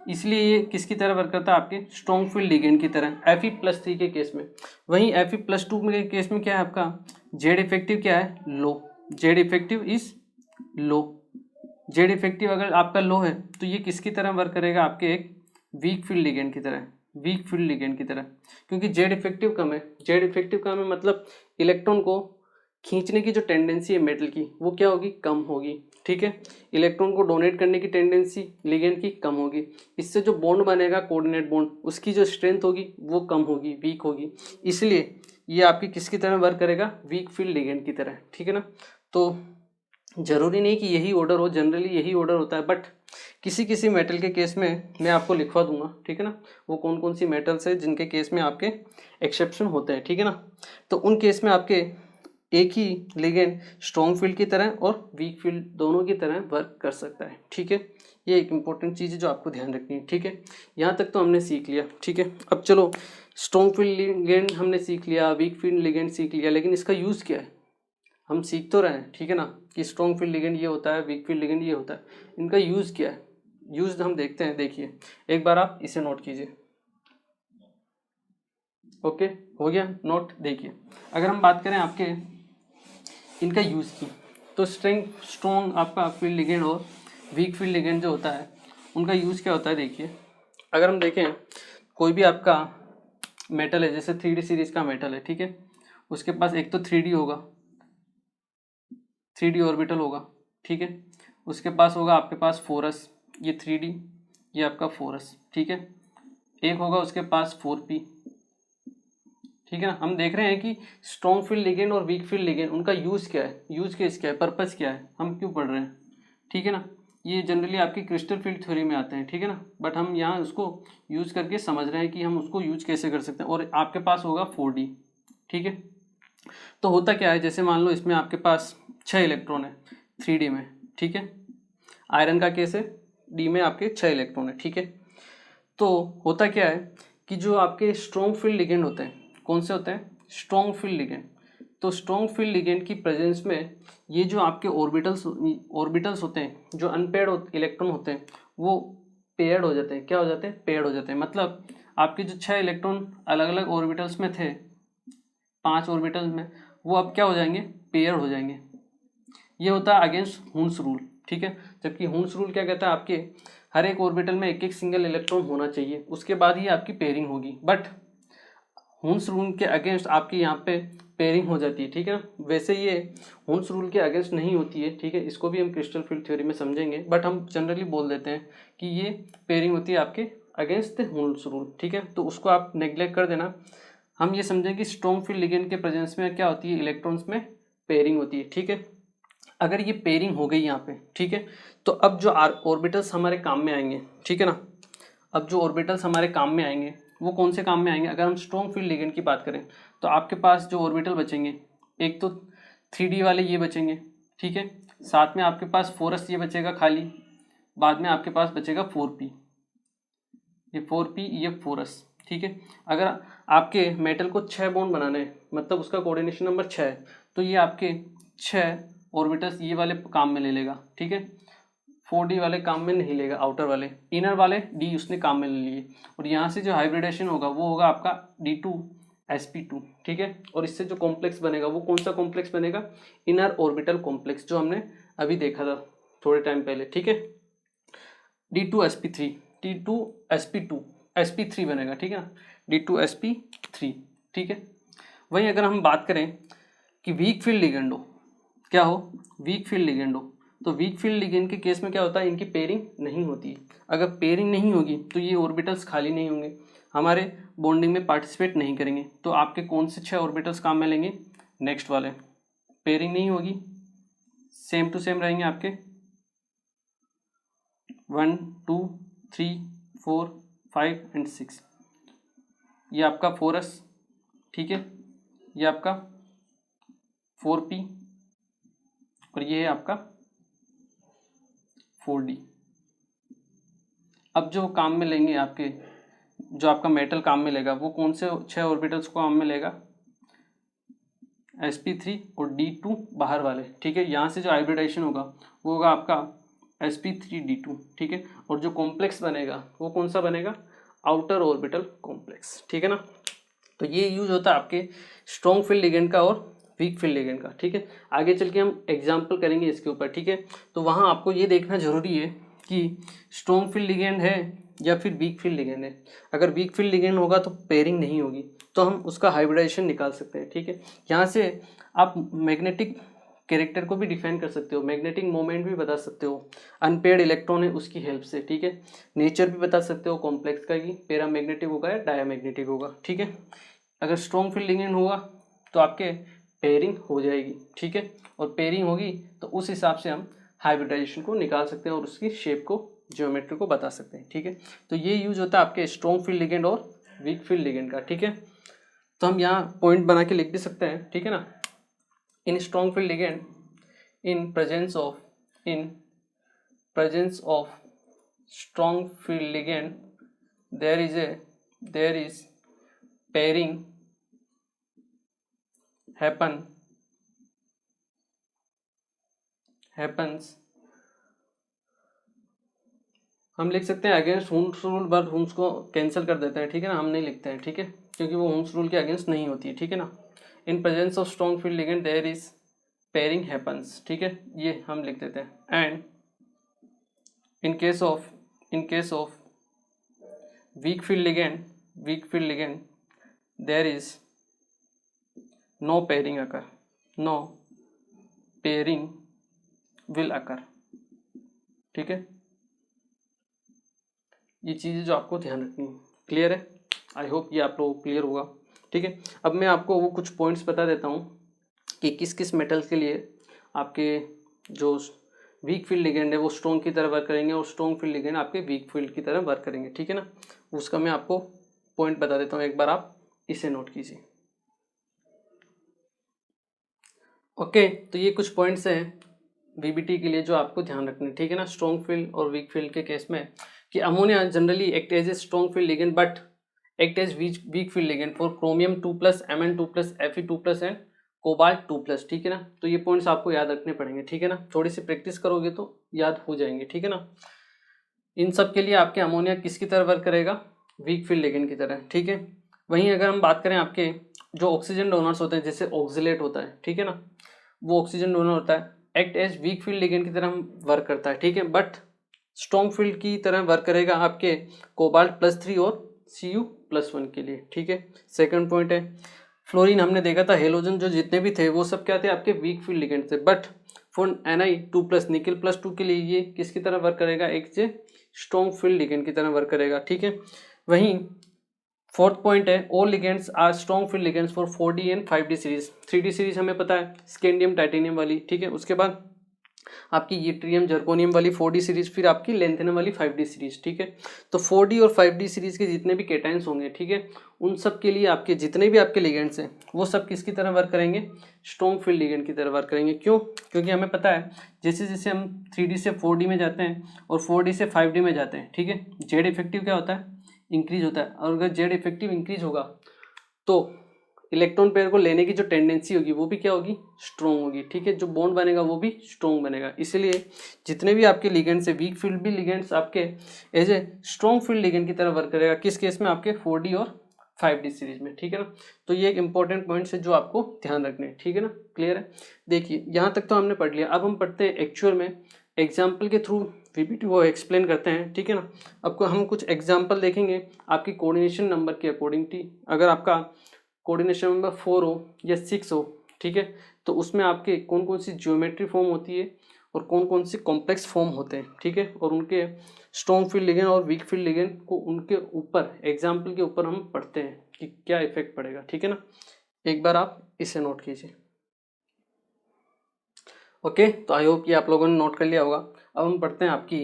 Speaker 1: इसलिए ये किसकी तरह वर्क करता है, आपके स्ट्रॉन्ग फील्ड लिगेंड की तरह Fe+3 के केस में। वहीं Fe+2 के केस में क्या है, आपका जेड इफेक्टिव क्या है, low, Z effective is low. Z effective अगर आपका लो है तो ये किसकी तरह वर्क करेगा, आपके एक वीक फील्ड लिगेंड की तरह, वीक फील्ड लिगेंड की तरह, क्योंकि जेड इफेक्टिव कम है। जेड इफेक्टिव कम है मतलब इलेक्ट्रॉन को खींचने की जो टेंडेंसी है मेटल की वो क्या होगी, कम होगी, ठीक है। इलेक्ट्रॉन को डोनेट करने की टेंडेंसी लिगेंड की कम होगी, इससे जो बॉन्ड बनेगा कोऑर्डिनेट बॉन्ड उसकी जो स्ट्रेंथ होगी वो कम होगी, वीक होगी। इसलिए ये आपकी किसकी तरह वर्क करेगा, वीक फील्ड लिगेंड की तरह, ठीक है ना। तो जरूरी नहीं कि यही ऑर्डर हो, जनरली यही ऑर्डर होता है, बट किसी किसी मेटल के केस में मैं आपको लिखवा दूंगा, ठीक है ना, वो कौन कौन सी मेटल्स है जिनके केस में आपके एक्सेप्शन होते हैं, ठीक है ना। तो उन केस में आपके एक ही लिगेंड स्ट्रॉन्ग फील्ड की तरह और वीक फील्ड दोनों की तरह वर्क कर सकता है, ठीक है। ये एक इंपॉर्टेंट चीज़ है जो आपको ध्यान रखनी है, ठीक है। यहाँ तक तो हमने सीख लिया, ठीक है। अब चलो स्ट्रॉन्ग फील्ड लिगेंड हमने सीख लिया, वीक फील्ड लिगेंड सीख लिया, लेकिन इसका यूज़ क्या है, हम सीख तो रहे हैं, ठीक है ना, कि स्ट्रॉन्ग फील्ड लिगेंड ये होता है, वीक फील्ड लिगेंड ये होता है, इनका यूज़ क्या है, यूज हम देखते हैं। देखिए एक बार आप इसे नोट कीजिए। ओके, हो गया नोट। देखिए अगर हम बात करें आपके इनका यूज़ की, तो स्ट्रॉन्ग आपका फील्ड लिगेंड और वीक फील्ड लिगेंड जो होता है उनका यूज़ क्या होता है। देखिए अगर हम देखें कोई भी आपका मेटल है, जैसे 3D सीरीज का मेटल है, ठीक है, उसके पास एक तो 3D होगा, 3D ऑर्बिटल होगा, ठीक है, उसके पास होगा आपके पास फोरस, ये 3D, ये आपका फोरस, ठीक है, एक होगा उसके पास 4p, ठीक है ना। हम देख रहे हैं कि स्ट्रॉन्ग फील्ड लिगेंड और वीक फील्ड लिगेंड उनका यूज़ क्या है, यूज़ केस क्या है, पर्पस क्या है, हम क्यों पढ़ रहे हैं, ठीक है ना। ये जनरली आपकी क्रिस्टल फील्ड थ्योरी में आते हैं, ठीक है ना, बट हम यहाँ उसको यूज़ करके समझ रहे हैं कि हम उसको यूज कैसे कर सकते हैं। और आपके पास होगा 4D, ठीक है। तो होता क्या है, जैसे मान लो इसमें आपके पास 6 इलेक्ट्रॉन है 3D में, ठीक है, आयरन का केस है, डी में आपके 6 इलेक्ट्रॉन है, ठीक है। तो होता क्या है कि जो आपके स्ट्रॉन्ग फील्ड लिगेंड होते हैं, कौन से होते हैं, स्ट्रॉन्ग फील्ड लिगेंड। तो स्ट्रॉन्ग फील्ड लिगेंड की प्रेजेंस में ये जो आपके ऑर्बिटल्स होते हैं, जो अनपेयर्ड इलेक्ट्रॉन होते हैं, वो पेयर्ड हो जाते हैं। क्या हो जाते हैं, पेयर्ड हो जाते हैं। मतलब आपके जो 6 इलेक्ट्रॉन अलग अलग ऑर्बिटल्स में थे, 5 ऑर्बिटल्स में, वो अब क्या हो जाएंगे, पेयर्ड हो जाएंगे। ये होता है अगेंस्ट हुन्स रूल, ठीक है। जबकि हुन्स रूल क्या कहता है, आपके हर एक ऑर्बिटल में एक एक सिंगल इलेक्ट्रॉन होना चाहिए, उसके बाद ही आपकी पेयरिंग होगी। बट हुन्स रूल के अगेंस्ट आपकी यहाँ पे पेयरिंग हो जाती है, ठीक है ना। वैसे ये हुन्स रूल के अगेंस्ट नहीं होती है, ठीक है, इसको भी हम क्रिस्टल फील्ड थ्योरी में समझेंगे, बट हम जनरली बोल देते हैं कि ये पेयरिंग होती है आपके अगेंस्ट द हुन्स रूल, ठीक है। तो उसको आप नेग्लेक्ट कर देना। हम ये समझें कि स्ट्रॉन्ग फील्ड लिगेंड के प्रेजेंस में क्या होती है, इलेक्ट्रॉन्स में पेयरिंग होती है, ठीक है। अगर ये पेयरिंग हो गई यहाँ पे, ठीक है, तो अब जो ऑर्बिटल्स हमारे काम में आएंगे, ठीक है ना, अब जो ऑर्बिटल्स हमारे काम में आएंगे वो कौन से काम में आएंगे। अगर हम स्ट्रॉन्ग फील्ड लिगेंड की बात करें तो आपके पास जो ऑर्बिटल बचेंगे, एक तो 3D वाले ये बचेंगे, ठीक है, साथ में आपके पास फोरस ये बचेगा खाली, बाद में आपके पास बचेगा 4p, ये 4p ये फोरस, ठीक है। अगर आपके मेटल को 6 बॉन्ड बनाने हैं, मतलब उसका कोऑर्डिनेशन नंबर 6 है, तो ये आपके 6 ऑर्बिटल्स ये वाले काम में ले लेगा, ठीक है। 4D वाले काम में नहीं लेगा, आउटर वाले, इनर वाले D उसने काम में ले लिए। और यहाँ से जो हाइब्रिडेशन होगा वो होगा आपका D2sp2, ठीक है। और इससे जो कॉम्प्लेक्स बनेगा वो कौन सा कॉम्प्लेक्स बनेगा, इनर ऑर्बिटल कॉम्प्लेक्स, जो हमने अभी देखा था थोड़े टाइम पहले, ठीक है। D2sp3, D2sp2, sp3 बनेगा, ठीक है ना, D2sp3, ठीक है। वहीं अगर हम बात करें कि वीक फील्ड लिगेंड हो, क्या हो, वीक फील्ड लिगेंड हो, तो वीक फील्ड लिगेंड के केस में क्या होता है, इनकी पेयरिंग नहीं होती है। अगर पेयरिंग नहीं होगी तो ये ऑर्बिटल्स खाली नहीं होंगे, हमारे बॉन्डिंग में पार्टिसिपेट नहीं करेंगे। तो आपके कौन से 6 ऑर्बिटल्स काम में लेंगे, नेक्स्ट वाले। पेयरिंग नहीं होगी, सेम टू सेम रहेंगे आपके 1 2 3 4 5 एंड 6। ये आपका फोरस, ठीक है, ये आपका 4p और ये है आपका 4D। अब जो काम में लेंगे आपके, जो आपका मेटल काम में लेगा वो कौन से 6 ऑर्बिटल्स को काम में लेगा, sp3 और D2 बाहर वाले, ठीक है। यहाँ से जो हाइब्रिडाइजेशन होगा वो होगा आपका sp3D2, ठीक है। और जो कॉम्प्लेक्स बनेगा वो कौन सा बनेगा, आउटर ऑर्बिटल कॉम्प्लेक्स, ठीक है ना। तो ये यूज होता है आपके स्ट्रॉन्ग फील्ड लिगेंड का और वीक फील्ड लिगेंड का, ठीक है। आगे चल के हम एग्जाम्पल करेंगे इसके ऊपर, ठीक है। तो वहाँ आपको ये देखना जरूरी है कि स्ट्रॉन्ग फील्ड लिगेंड है या फिर वीक फील्ड लिगेंड है। अगर वीक फील्ड लिगेंड होगा तो पेयरिंग नहीं होगी, तो हम उसका हाइब्रिडाइजेशन निकाल सकते हैं, ठीक है। यहाँ से आप मैग्नेटिक कैरेक्टर को भी डिफाइन कर सकते हो, मैग्नेटिक मोमेंट भी बता सकते हो, अनपेयर्ड इलेक्ट्रॉन है उसकी हेल्प से, ठीक है। नेचर भी बता सकते हो कॉम्प्लेक्स का कि पैरामैग्नेटिक होगा या डायमैग्नेटिक होगा, ठीक है। अगर स्ट्रॉन्ग फील्ड लिगेंड होगा तो आपके पेयरिंग हो जाएगी, ठीक है। और पेयरिंग होगी तो उस हिसाब से हम हाइब्रिडाइजेशन को निकाल सकते हैं और उसकी शेप को, ज्योमेट्री को बता सकते हैं, ठीक है। तो ये यूज होता है आपके स्ट्रॉन्ग फील्ड लिगेंड और वीक फील्ड लिगेंड का, ठीक है। तो हम यहाँ पॉइंट बना के लिख भी सकते हैं, ठीक है ना। इन strong field ligand, in presence of strong field ligand, there is pairing happen happens, हम लिख सकते हैं अगेंस्ट हुम्स रूल, बट हुम्स को कैंसिल कर देते हैं, ठीक है ना, हम नहीं लिखते हैं, ठीक है, क्योंकि वो हुम्स रूल के अगेंस्ट नहीं होती है, ठीक है ना। In presence of strong field ligand there is pairing happens, ठीक है, ये हम लिख देते हैं। And in case of weak field ligand there is no pairing occur, no pairing will occur, ठीक है। ये चीज़ें जो आपको ध्यान रखनी है, क्लियर है, आई होप ये आप लोगों को क्लियर होगा, ठीक है। अब मैं आपको वो कुछ पॉइंट्स बता देता हूँ कि किस किस मेटल्स के लिए आपके जो वीक फील्ड लिगेंड है वो स्ट्रॉन्ग की तरह वर्क करेंगे और स्ट्रॉन्ग फील्ड लिगेंड आपके वीक फील्ड की तरह वर्क करेंगे, ठीक है ना। उसका मैं आपको पॉइंट बता देता हूँ, एक बार आप इसे नोट कीजिए। ओके, तो ये कुछ पॉइंट्स हैं वीबीटी के लिए जो आपको ध्यान रखने, ठीक है ना, स्ट्रॉन्ग फील्ड और वीक फील्ड के केस में, कि ammonia generally act as a strong field ligand but act as weak field ligand for chromium 2+, Mn2+, Fe2+ and cobalt 2+, ठीक है ना। तो ये पॉइंट्स आपको याद रखने पड़ेंगे, ठीक है ना, थोड़ी सी प्रैक्टिस करोगे तो याद हो जाएंगे, ठीक है ना। इन सब के लिए आपके अमोनिया किसकी तरह वर्क करेगा, वीक फील्ड लिगेंड की तरह, ठीक है। वहीं अगर हम बात करें आपके जो ऑक्सीजन डोनर्स होते हैं, जैसे ऑक्सिलेट होता है, ठीक है ना, वो ऑक्सीजन डोनर होता है, act as weak field ligand की तरह वर्क करता है, ठीक है, बट स्ट्रॉन्ग फील्ड की तरह वर्क करेगा आपके कोबाल्ट +3 और Cu+1 के लिए, ठीक है। सेकंड पॉइंट है फ्लोरीन, हमने देखा था हेलोजन जो जितने भी थे वो सब क्या थे, आपके वीक फील्ड लिगेंड थे, बट फॉर Ni2+, निकल +2 के लिए ये किसकी तरह वर्क करेगा, एक से स्ट्रॉन्ग फील्ड लिगेंड की तरह वर्क करेगा, ठीक है। वहीं फोर्थ पॉइंट है all ligands are strong field ligands for 4D and 5D series. 3D series हमें पता है स्कैंडियम टाइटेनियम वाली, ठीक है, उसके बाद आपकी यट्रियम जर्कोनियम वाली 4D सीरीज, फिर आपकी लेंथेनम वाली 5D सीरीज, ठीक है। तो 4D और 5D सीरीज के जितने भी केटाइंस होंगे, ठीक है, उन सब के लिए आपके जितने भी आपके लिगेंड्स हैं वो सब किसकी तरह वर्क करेंगे, स्ट्रॉन्ग फील्ड लिगेंड की तरह वर्क करेंगे। क्यों, क्योंकि हमें पता है जैसे जैसे हम 3D से 4D में जाते हैं और 4D से 5D में जाते हैं, ठीक है, जेड इफेक्टिव क्या होता है, इंक्रीज होता है, और अगर जेड इफेक्टिव इंक्रीज होगा तो इलेक्ट्रॉन पेयर को लेने की जो टेंडेंसी होगी वो भी क्या होगी, स्ट्रॉन्ग होगी, ठीक है, जो बॉन्ड बनेगा वो भी स्ट्रॉन्ग बनेगा। इसलिए जितने भी आपके लिगेंड्स है वीक फील्ड भी लिगेंड्स आपके as a strong field ligand की तरह वर्क करेगा, किस केस में, आपके 4D और 5D सीरीज में, ठीक है ना। तो ये एक इंपॉर्टेंट पॉइंट्स है जो आपको ध्यान रखने हैं, ठीक है ना, क्लियर है। देखिए यहाँ तक तो हमने पढ़ लिया, अब हम पढ़ते हैं एक्चुअल में एग्जाम्पल के थ्रू वीबीटी वो एक्सप्लेन करते हैं, ठीक है ना। अब हम कुछ एग्जाम्पल देखेंगे आपकी कोऑर्डिनेशन नंबर के अकॉर्डिंग, अगर आपका कोऑर्डिनेशन नंबर 4 हो या 6 हो, ठीक है, तो उसमें आपके कौन कौन सी ज्योमेट्री फॉर्म होती है और कौन कौन सी कॉम्प्लेक्स फॉर्म होते हैं, ठीक है, और उनके स्ट्रॉन्ग फील्ड लिगेंड और वीक फील्ड लिगेंड को उनके ऊपर एग्जाम्पल के ऊपर हम पढ़ते हैं कि क्या इफेक्ट पड़ेगा, ठीक है ना। एक बार आप इसे नोट कीजिए। ओके, तो आई होप ये आप लोगों ने नोट कर लिया होगा। अब हम पढ़ते हैं आपकी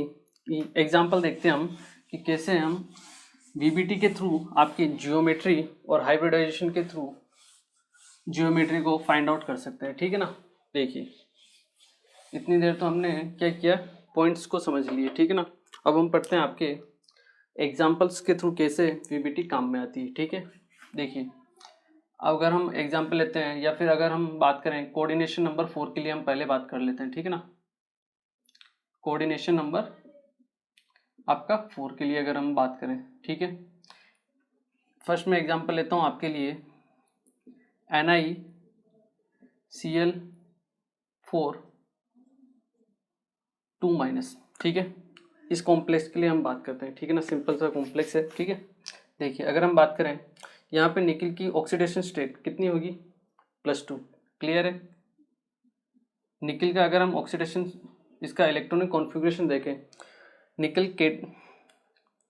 Speaker 1: एग्जाम्पल, देखते हैं हम कि कैसे हम वीबीटी के थ्रू आपकी जियोमेट्री और हाइब्रिडाइजेशन के थ्रू जियोमेट्री को फाइंड आउट कर सकते हैं, ठीक है ना। देखिए इतनी देर तो हमने क्या किया, पॉइंट्स को समझ लिए, ठीक है ना। अब हम पढ़ते हैं आपके एग्जाम्पल्स के थ्रू कैसे वीबीटी काम में आती है, ठीक है। देखिए अगर हम एग्जाम्पल लेते हैं या फिर अगर हम बात करें कोऑर्डिनेशन नंबर 4 के लिए हम पहले बात कर लेते हैं, ठीक है ना। कोऑर्डिनेशन नंबर आपका 4 के लिए अगर हम बात करें, ठीक है, फर्स्ट मैं एग्जाम्पल लेता हूँ आपके लिए NiCl4 2-, ठीक है, इस कॉम्प्लेक्स के लिए हम बात करते हैं, ठीक है ना, सिंपल सा कॉम्प्लेक्स है, ठीक है। देखिए अगर हम बात करें यहाँ पे निकल की ऑक्सीडेशन स्टेट कितनी होगी, +2, क्लियर है। निकल का अगर हम ऑक्सीडेशन इसका इलेक्ट्रॉनिक कॉन्फ़िगरेशन देखें,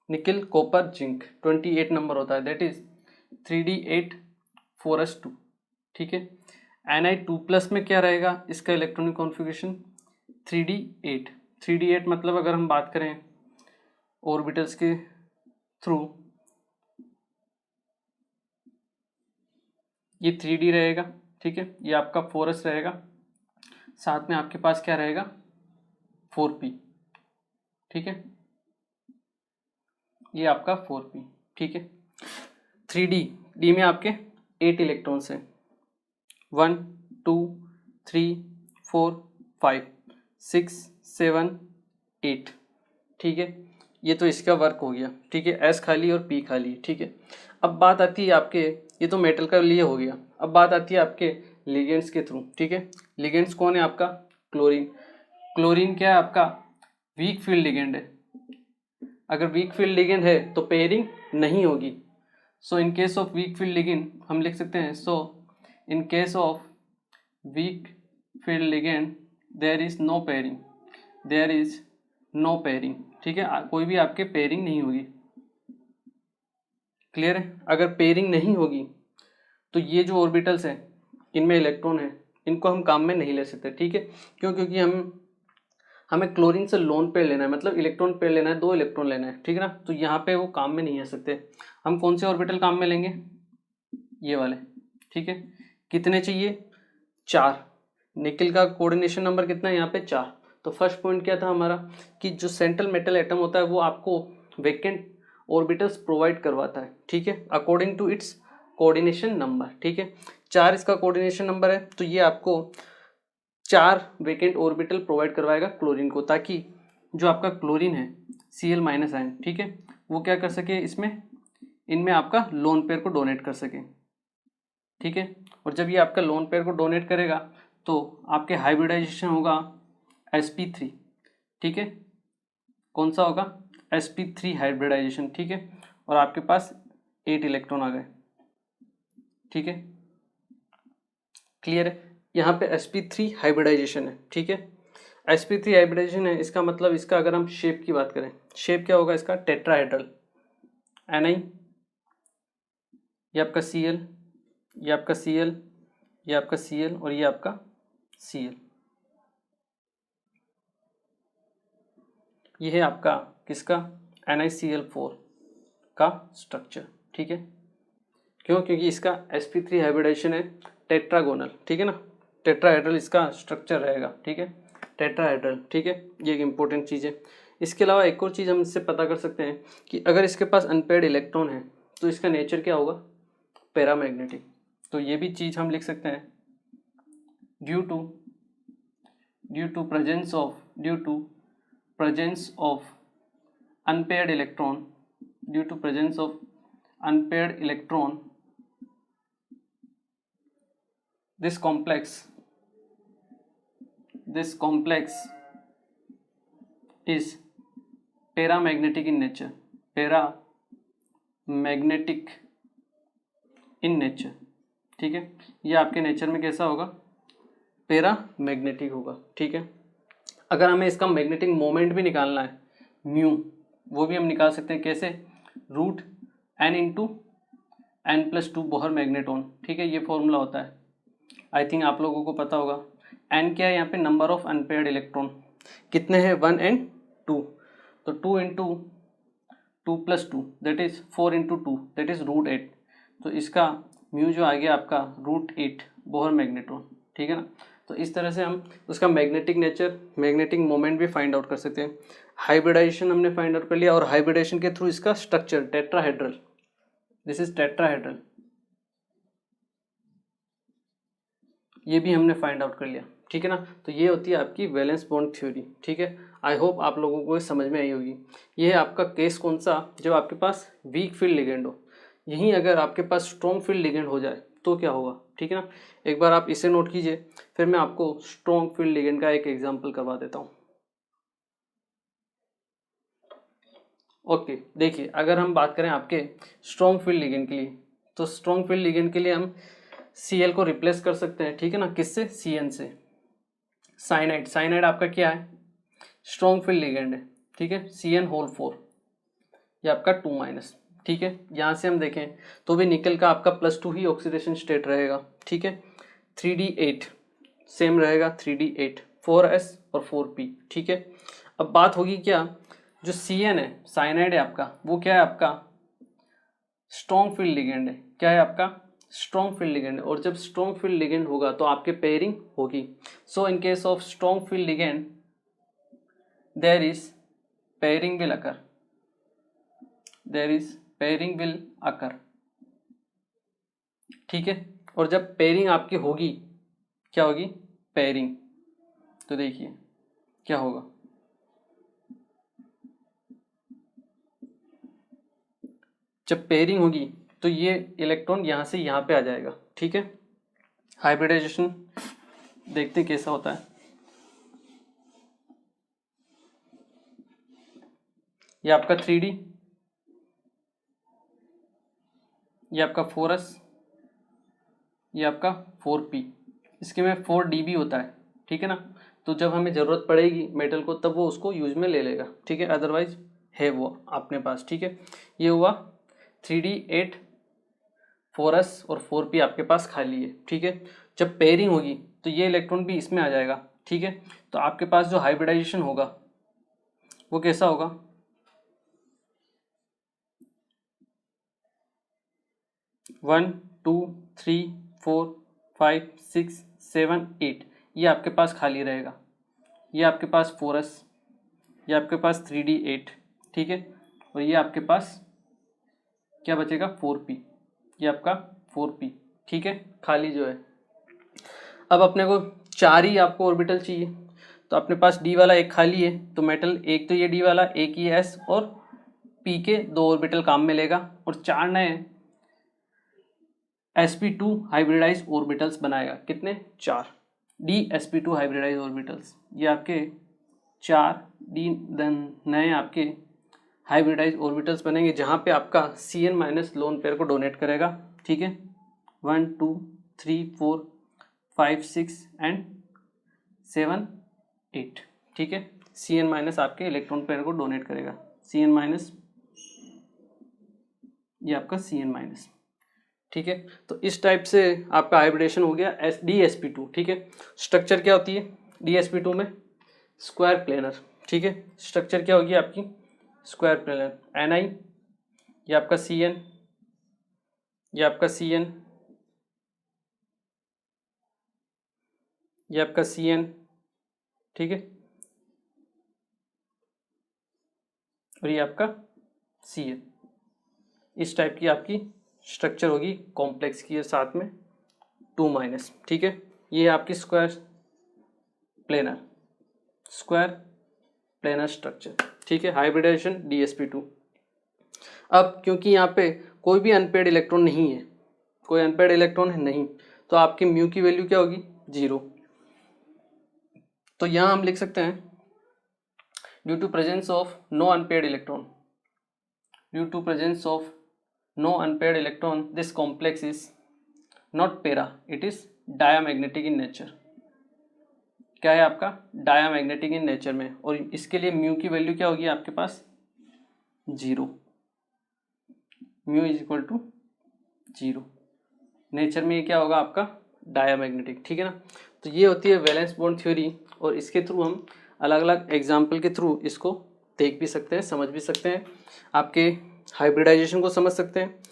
Speaker 1: निकल कॉपर जिंक 28 नंबर होता है, दैट इज 3D8 4s2, ठीक है। Ni2+ में क्या रहेगा इसका इलेक्ट्रॉनिक कॉन्फ़िगरेशन 3D8, 3D8 मतलब अगर हम बात करें ऑर्बिटल्स के थ्रू ये 3D रहेगा, ठीक है, ये आपका 4s रहेगा, साथ में आपके पास क्या रहेगा 4p, ठीक है, ये आपका 4p, ठीक है। 3D में आपके 8 इलेक्ट्रॉन्स हैं, 1 2 3 4 5, 6 7 8, ठीक है। ये तो इसका वर्क हो गया, ठीक है, S खाली और P खाली, ठीक है। अब बात आती है आपके, ये तो मेटल का लिए हो गया, अब बात आती है आपके लिगेंड्स के थ्रू, ठीक है। लिगेंड्स कौन है आपका? क्लोरीन। क्लोरीन क्या है आपका? वीक फील्ड लिगेंड है। अगर वीक फील्ड लिगेंड है तो पेयरिंग नहीं होगी। So in case of weak field ligand हम लिख सकते हैं, so in case of weak field ligand there is no pairing, there is no pairing, ठीक है। कोई भी आपके पेयरिंग नहीं होगी, क्लियर है। अगर पेयरिंग नहीं होगी तो ये जो ऑर्बिटल्स हैं इनमें इलेक्ट्रॉन है, इनको हम काम में नहीं ले सकते, ठीक है। क्यों? क्योंकि हमें क्लोरीन से लोन पेयर लेना है, मतलब इलेक्ट्रॉन पेयर लेना है, 2 इलेक्ट्रॉन लेना है, ठीक है ना। तो यहाँ पे वो काम में नहीं आ सकते। हम कौन से ऑर्बिटल काम में लेंगे? ये वाले, ठीक है। कितने चाहिए? 4। निकल का कोऑर्डिनेशन नंबर कितना है यहाँ पे? 4। तो फर्स्ट पॉइंट क्या था हमारा कि जो सेंट्रल मेटल एटम होता है वो आपको वेकेंट ऑर्बिटल्स प्रोवाइड करवाता है, ठीक है, according to its coordination number, ठीक है। 4 इसका कोऑर्डिनेशन नंबर है, तो ये आपको 4 वेकेंट ऑर्बिटल प्रोवाइड करवाएगा क्लोरीन को, ताकि जो आपका क्लोरीन है Cl माइनस आयन, ठीक है, वो क्या कर सके, इसमें इनमें आपका लोन पेयर को डोनेट कर सके, ठीक है। और जब ये आपका लोन पेयर को डोनेट करेगा तो आपके हाइब्रिडाइजेशन होगा sp3, ठीक है। कौन सा होगा? sp3 हाइब्रिडाइजेशन, ठीक है। और आपके पास 8 इलेक्ट्रॉन आ गए, ठीक है, क्लियर है। यहाँ पे sp3 हाइब्रिडाइजेशन है, ठीक है। sp3 हाइब्रिडाइजेशन है, इसका मतलब इसका अगर हम शेप की बात करें, शेप क्या होगा इसका? टेट्राहेड्रल। Ni, ये आपका Cl, ये आपका Cl, ये आपका Cl और ये आपका Cl। ये है आपका किसका? NiCl4 का स्ट्रक्चर, ठीक है। क्यों? क्योंकि इसका sp3 हाइब्रिडाइजेशन है टेट्रागोनल, ठीक है ना, टेट्राहेड्रल इसका स्ट्रक्चर रहेगा, ठीक है, टेट्राहेड्रल, ठीक है। ये एक इंपॉर्टेंट चीज़ है। इसके अलावा एक और चीज़ हम इससे पता कर सकते हैं कि अगर इसके पास अनपेयर्ड इलेक्ट्रॉन है तो इसका नेचर क्या होगा? पैरामैग्नेटिक। तो ये भी चीज़ हम लिख सकते हैं, due to presence of unpaired electron, due to presence of unpaired electron, this complex is paramagnetic in nature, paramagnetic in nature, ठीक है। ये आपके नेचर में कैसा होगा? पैरामैग्नेटिक होगा, ठीक है। अगर हमें इसका मैग्नेटिक मोमेंट भी निकालना है म्यू, वो भी हम निकाल सकते हैं, कैसे? Root n into n+2 Bohr magneton, ठीक है, ये फॉर्मूला होता है, आई थिंक आप लोगों को पता होगा। n क्या है यहाँ पे? नंबर ऑफ अनपेयर्ड इलेक्ट्रॉन कितने हैं? 1 and 2, तो 2 into 2+2 that is 4 into 2 that is √8। तो इसका म्यू जो आ गया आपका √8 बोहर मैग्नेटॉन, ठीक है ना। तो इस तरह से हम उसका मैग्नेटिक नेचर, मैग्नेटिक मोमेंट भी फाइंड आउट कर सकते हैं। हाइब्रिडाइजेशन हमने फाइंड आउट कर लिया, और हाइब्रिडाइजेशन के थ्रू इसका structure tetrahedral, this is tetrahedral, ये भी हमने फाइंड आउट कर लिया, ठीक है ना। तो ये होती है आपकी वैलेंस बॉन्ड थ्योरी, ठीक है। आई होप आप लोगों को समझ में आई होगी। ये है आपका केस कौन सा? जब आपके पास वीक फील्ड लिगेंड हो। यहीं अगर आपके पास स्ट्रॉन्ग फील्ड लिगेंड हो जाए तो क्या होगा, ठीक है ना। एक बार आप इसे नोट कीजिए, फिर मैं आपको स्ट्रॉन्ग फील्ड लिगेंड का एक एग्जाम्पल करवा देता हूँ। ओके, देखिए, अगर हम बात करें आपके स्ट्रॉन्ग फील्ड लिगेंड के लिए, तो स्ट्रॉन्ग फील्ड लिगेंड के लिए हम Cl को रिप्लेस कर सकते हैं, ठीक है ना, किससे? Cn से। साइनाइड आपका क्या है? स्ट्रॉन्ग फील्ड लिगेंड है, ठीक है, Cn4, ये आपका 2-, ठीक है। यहाँ से हम देखें तो भी निकल का आपका +2 ही ऑक्सीडेशन स्टेट रहेगा, ठीक है। 3d8 सेम रहेगा, 3d8, 4s और 4p, ठीक है। अब बात होगी क्या, जो Cn है, साइनाइड है आपका, वो क्या है? आपका स्ट्रॉन्ग फील्ड लिगेंड है। क्या है आपका? Strong field ligand. और जब स्ट्रॉन्ग फील्ड लिगेंड होगा तो आपके पेयरिंग होगी। So in case of strong field ligand there is pairing will occur, ठीक है। और जब पेयरिंग आपकी होगी, क्या होगी? पेयरिंग। तो देखिए, क्या होगा, जब पेयरिंग होगी तो ये इलेक्ट्रॉन यहाँ से यहाँ पे आ जाएगा, ठीक है। हाइब्रिडाइजेशन देखते हैं कैसा होता है। ये आपका 3D, ये आपका 4s, ये आपका 4p, इसके में 4dB होता है, ठीक है ना। तो जब हमें ज़रूरत पड़ेगी मेटल को तब वो उसको यूज में ले लेगा, ठीक है, अदरवाइज है वो अपने पास, ठीक है। ये हुआ 3D 8, 4s और 4p आपके पास खाली है, ठीक है। जब पेयरिंग होगी तो ये इलेक्ट्रॉन भी इसमें आ जाएगा, ठीक है। तो आपके पास जो हाइब्रिडाइजेशन होगा वो कैसा होगा, 1 2 3 4 5 6 7 8, ये आपके पास खाली रहेगा। ये आपके पास 4s, ये आपके पास 3D 8, ठीक है। और ये आपके पास क्या बचेगा, 4p, ये आपका 4p, ठीक है, खाली जो है। अब अपने को 4 ही आपको ऑर्बिटल चाहिए, तो अपने पास d वाला एक खाली है, तो मेटल एक तो ये d वाला, एक ये s और p के 2 ऑर्बिटल काम में लेगा, और 4 नए sp2 हाइब्रिडाइज ऑर्बिटल्स बनाएगा। कितने, 4 d sp2 हाइब्रिडाइज ऑर्बिटल्स, ये आपके 4 d नए आपके हाइब्रिडाइज ऑर्बिटल्स बनेंगे, जहाँ पे आपका Cn माइनस लोन पेयर को डोनेट करेगा, ठीक है। 1 2 3 4 5 6 एंड 7 8, ठीक है। Cn माइनस आपके इलेक्ट्रॉन पेयर को डोनेट करेगा, Cn माइनस, ये आपका Cn माइनस, ठीक है। तो इस टाइप से आपका हाइब्रिडेशन हो गया DsP2, ठीक है। स्ट्रक्चर क्या होती है DsP2 में, स्क्वायर प्लेनर, ठीक है। स्ट्रक्चर क्या होगी आपकी, स्क्वायर प्लेनर, Ni, ये आपका Cn, ये आपका Cn, ये आपका Cn, ठीक है, और ये आपका Cn। इस टाइप की आपकी स्ट्रक्चर होगी कॉम्प्लेक्स की, साथ में 2 माइनस, ठीक है। ये आपकी स्क्वायर प्लेनर स्ट्रक्चर, ठीक है, हाइब्रिडाइजेशन DsP2। अब क्योंकि यहाँ पे कोई भी अनपेड इलेक्ट्रॉन नहीं है, कोई अनपेड इलेक्ट्रॉन है नहीं, तो आपकी म्यू की वैल्यू क्या होगी, 0। तो यहाँ हम लिख सकते हैं due to presence of no unpaired electron, due to presence of no unpaired electron this complex is not para, it is diamagnetic in nature. क्या है आपका, डायामैग्नेटिक इन नेचर में, और इसके लिए म्यू की वैल्यू क्या होगी आपके पास, 0, mu is equal to 0। Nature में ये क्या होगा आपका, डायामैग्नेटिक, ठीक है ना। तो ये होती है वैलेंस बॉन्ड थ्योरी, और इसके थ्रू हम अलग अलग एग्जाम्पल के थ्रू इसको देख भी सकते हैं, समझ भी सकते हैं, आपके हाइब्रिडाइजेशन को समझ सकते हैं,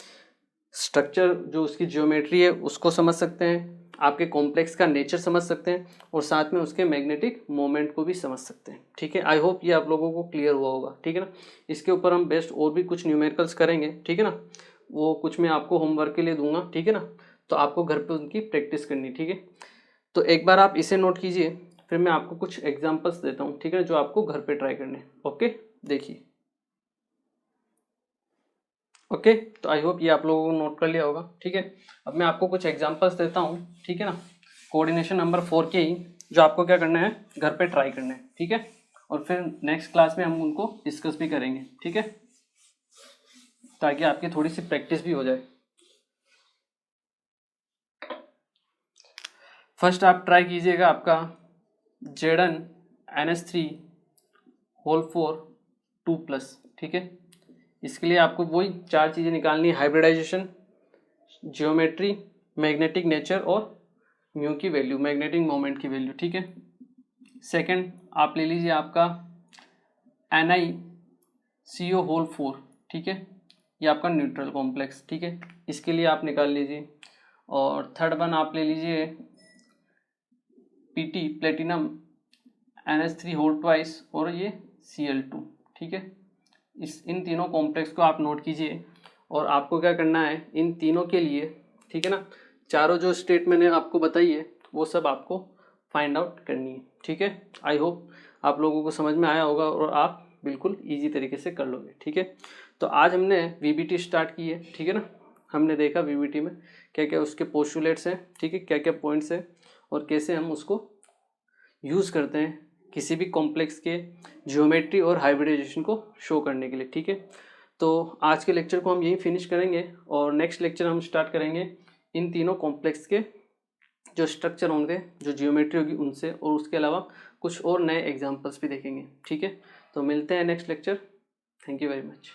Speaker 1: स्ट्रक्चर जो उसकी जियोमेट्री है उसको समझ सकते हैं, आपके कॉम्प्लेक्स का नेचर समझ सकते हैं, और साथ में उसके मैग्नेटिक मोमेंट को भी समझ सकते हैं, ठीक है। आई होप ये आप लोगों को क्लियर हुआ होगा, ठीक है ना। इसके ऊपर हम बेस्ट और भी कुछ न्यूमेरिकल्स करेंगे, ठीक है ना, वो कुछ मैं आपको होमवर्क के लिए दूंगा, ठीक है ना। तो आपको घर पे उनकी प्रैक्टिस करनी, ठीक है। तो एक बार आप इसे नोट कीजिए, फिर मैं आपको कुछ एग्जांपल्स देता हूँ, ठीक है, जो आपको घर पे ट्राई करने, ओके। देखिए, ओके, तो आई होप ये आप लोगों को नोट कर लिया होगा, ठीक है। अब मैं आपको कुछ एग्जांपल्स देता हूँ, ठीक है ना, कोऑर्डिनेशन नंबर 4 के ही, जो आपको क्या करना है, घर पे ट्राई करना है, ठीक है। और फिर नेक्स्ट क्लास में हम उनको डिस्कस भी करेंगे, ठीक है, ताकि आपकी थोड़ी सी प्रैक्टिस भी हो जाए। फर्स्ट आप ट्राई कीजिएगा आपका Zn NH3 होल 4 2+, ठीक है। इसके लिए आपको वही 4 चीज़ें निकालनी है, हाइब्रिडाइजेशन, जियोमेट्री, मैग्नेटिक नेचर और म्यू की वैल्यू, मैग्नेटिक मोमेंट की वैल्यू, ठीक है। सेकंड आप ले लीजिए आपका NiCO होल 4, ठीक है, ये आपका न्यूट्रल कॉम्प्लेक्स, ठीक है, इसके लिए आप निकाल लीजिए। और थर्ड वन आप ले लीजिए PT platinum NH3 whole twice और ये Cl2, ठीक है। इन तीनों कॉम्प्लेक्स को आप नोट कीजिए, और आपको क्या करना है इन तीनों के लिए, ठीक है ना, चारों जो स्टेट मैंने आपको बताई है वो सब आपको फाइंड आउट करनी है, ठीक है। आई होप आप लोगों को समझ में आया होगा और आप बिल्कुल ईजी तरीके से कर लोगे। ठीक है, तो आज हमने VBT स्टार्ट की है। ठीक है ना, हमने देखा VBT में क्या क्या उसके पोस्टुलेट्स हैं, ठीक है, क्या क्या पॉइंट्स हैं और कैसे हम उसको यूज़ करते हैं किसी भी कॉम्प्लेक्स के ज्योमेट्री और हाइब्रिडाइजेशन को शो करने के लिए। ठीक है, तो आज के लेक्चर को हम यहीं फिनिश करेंगे और नेक्स्ट लेक्चर हम स्टार्ट करेंगे इन तीनों कॉम्प्लेक्स के जो स्ट्रक्चर होंगे, जो जियोमेट्री होगी उनसे, और उसके अलावा कुछ और नए एग्जांपल्स भी देखेंगे। ठीक है, तो मिलते हैं next lecture. Thank you very much.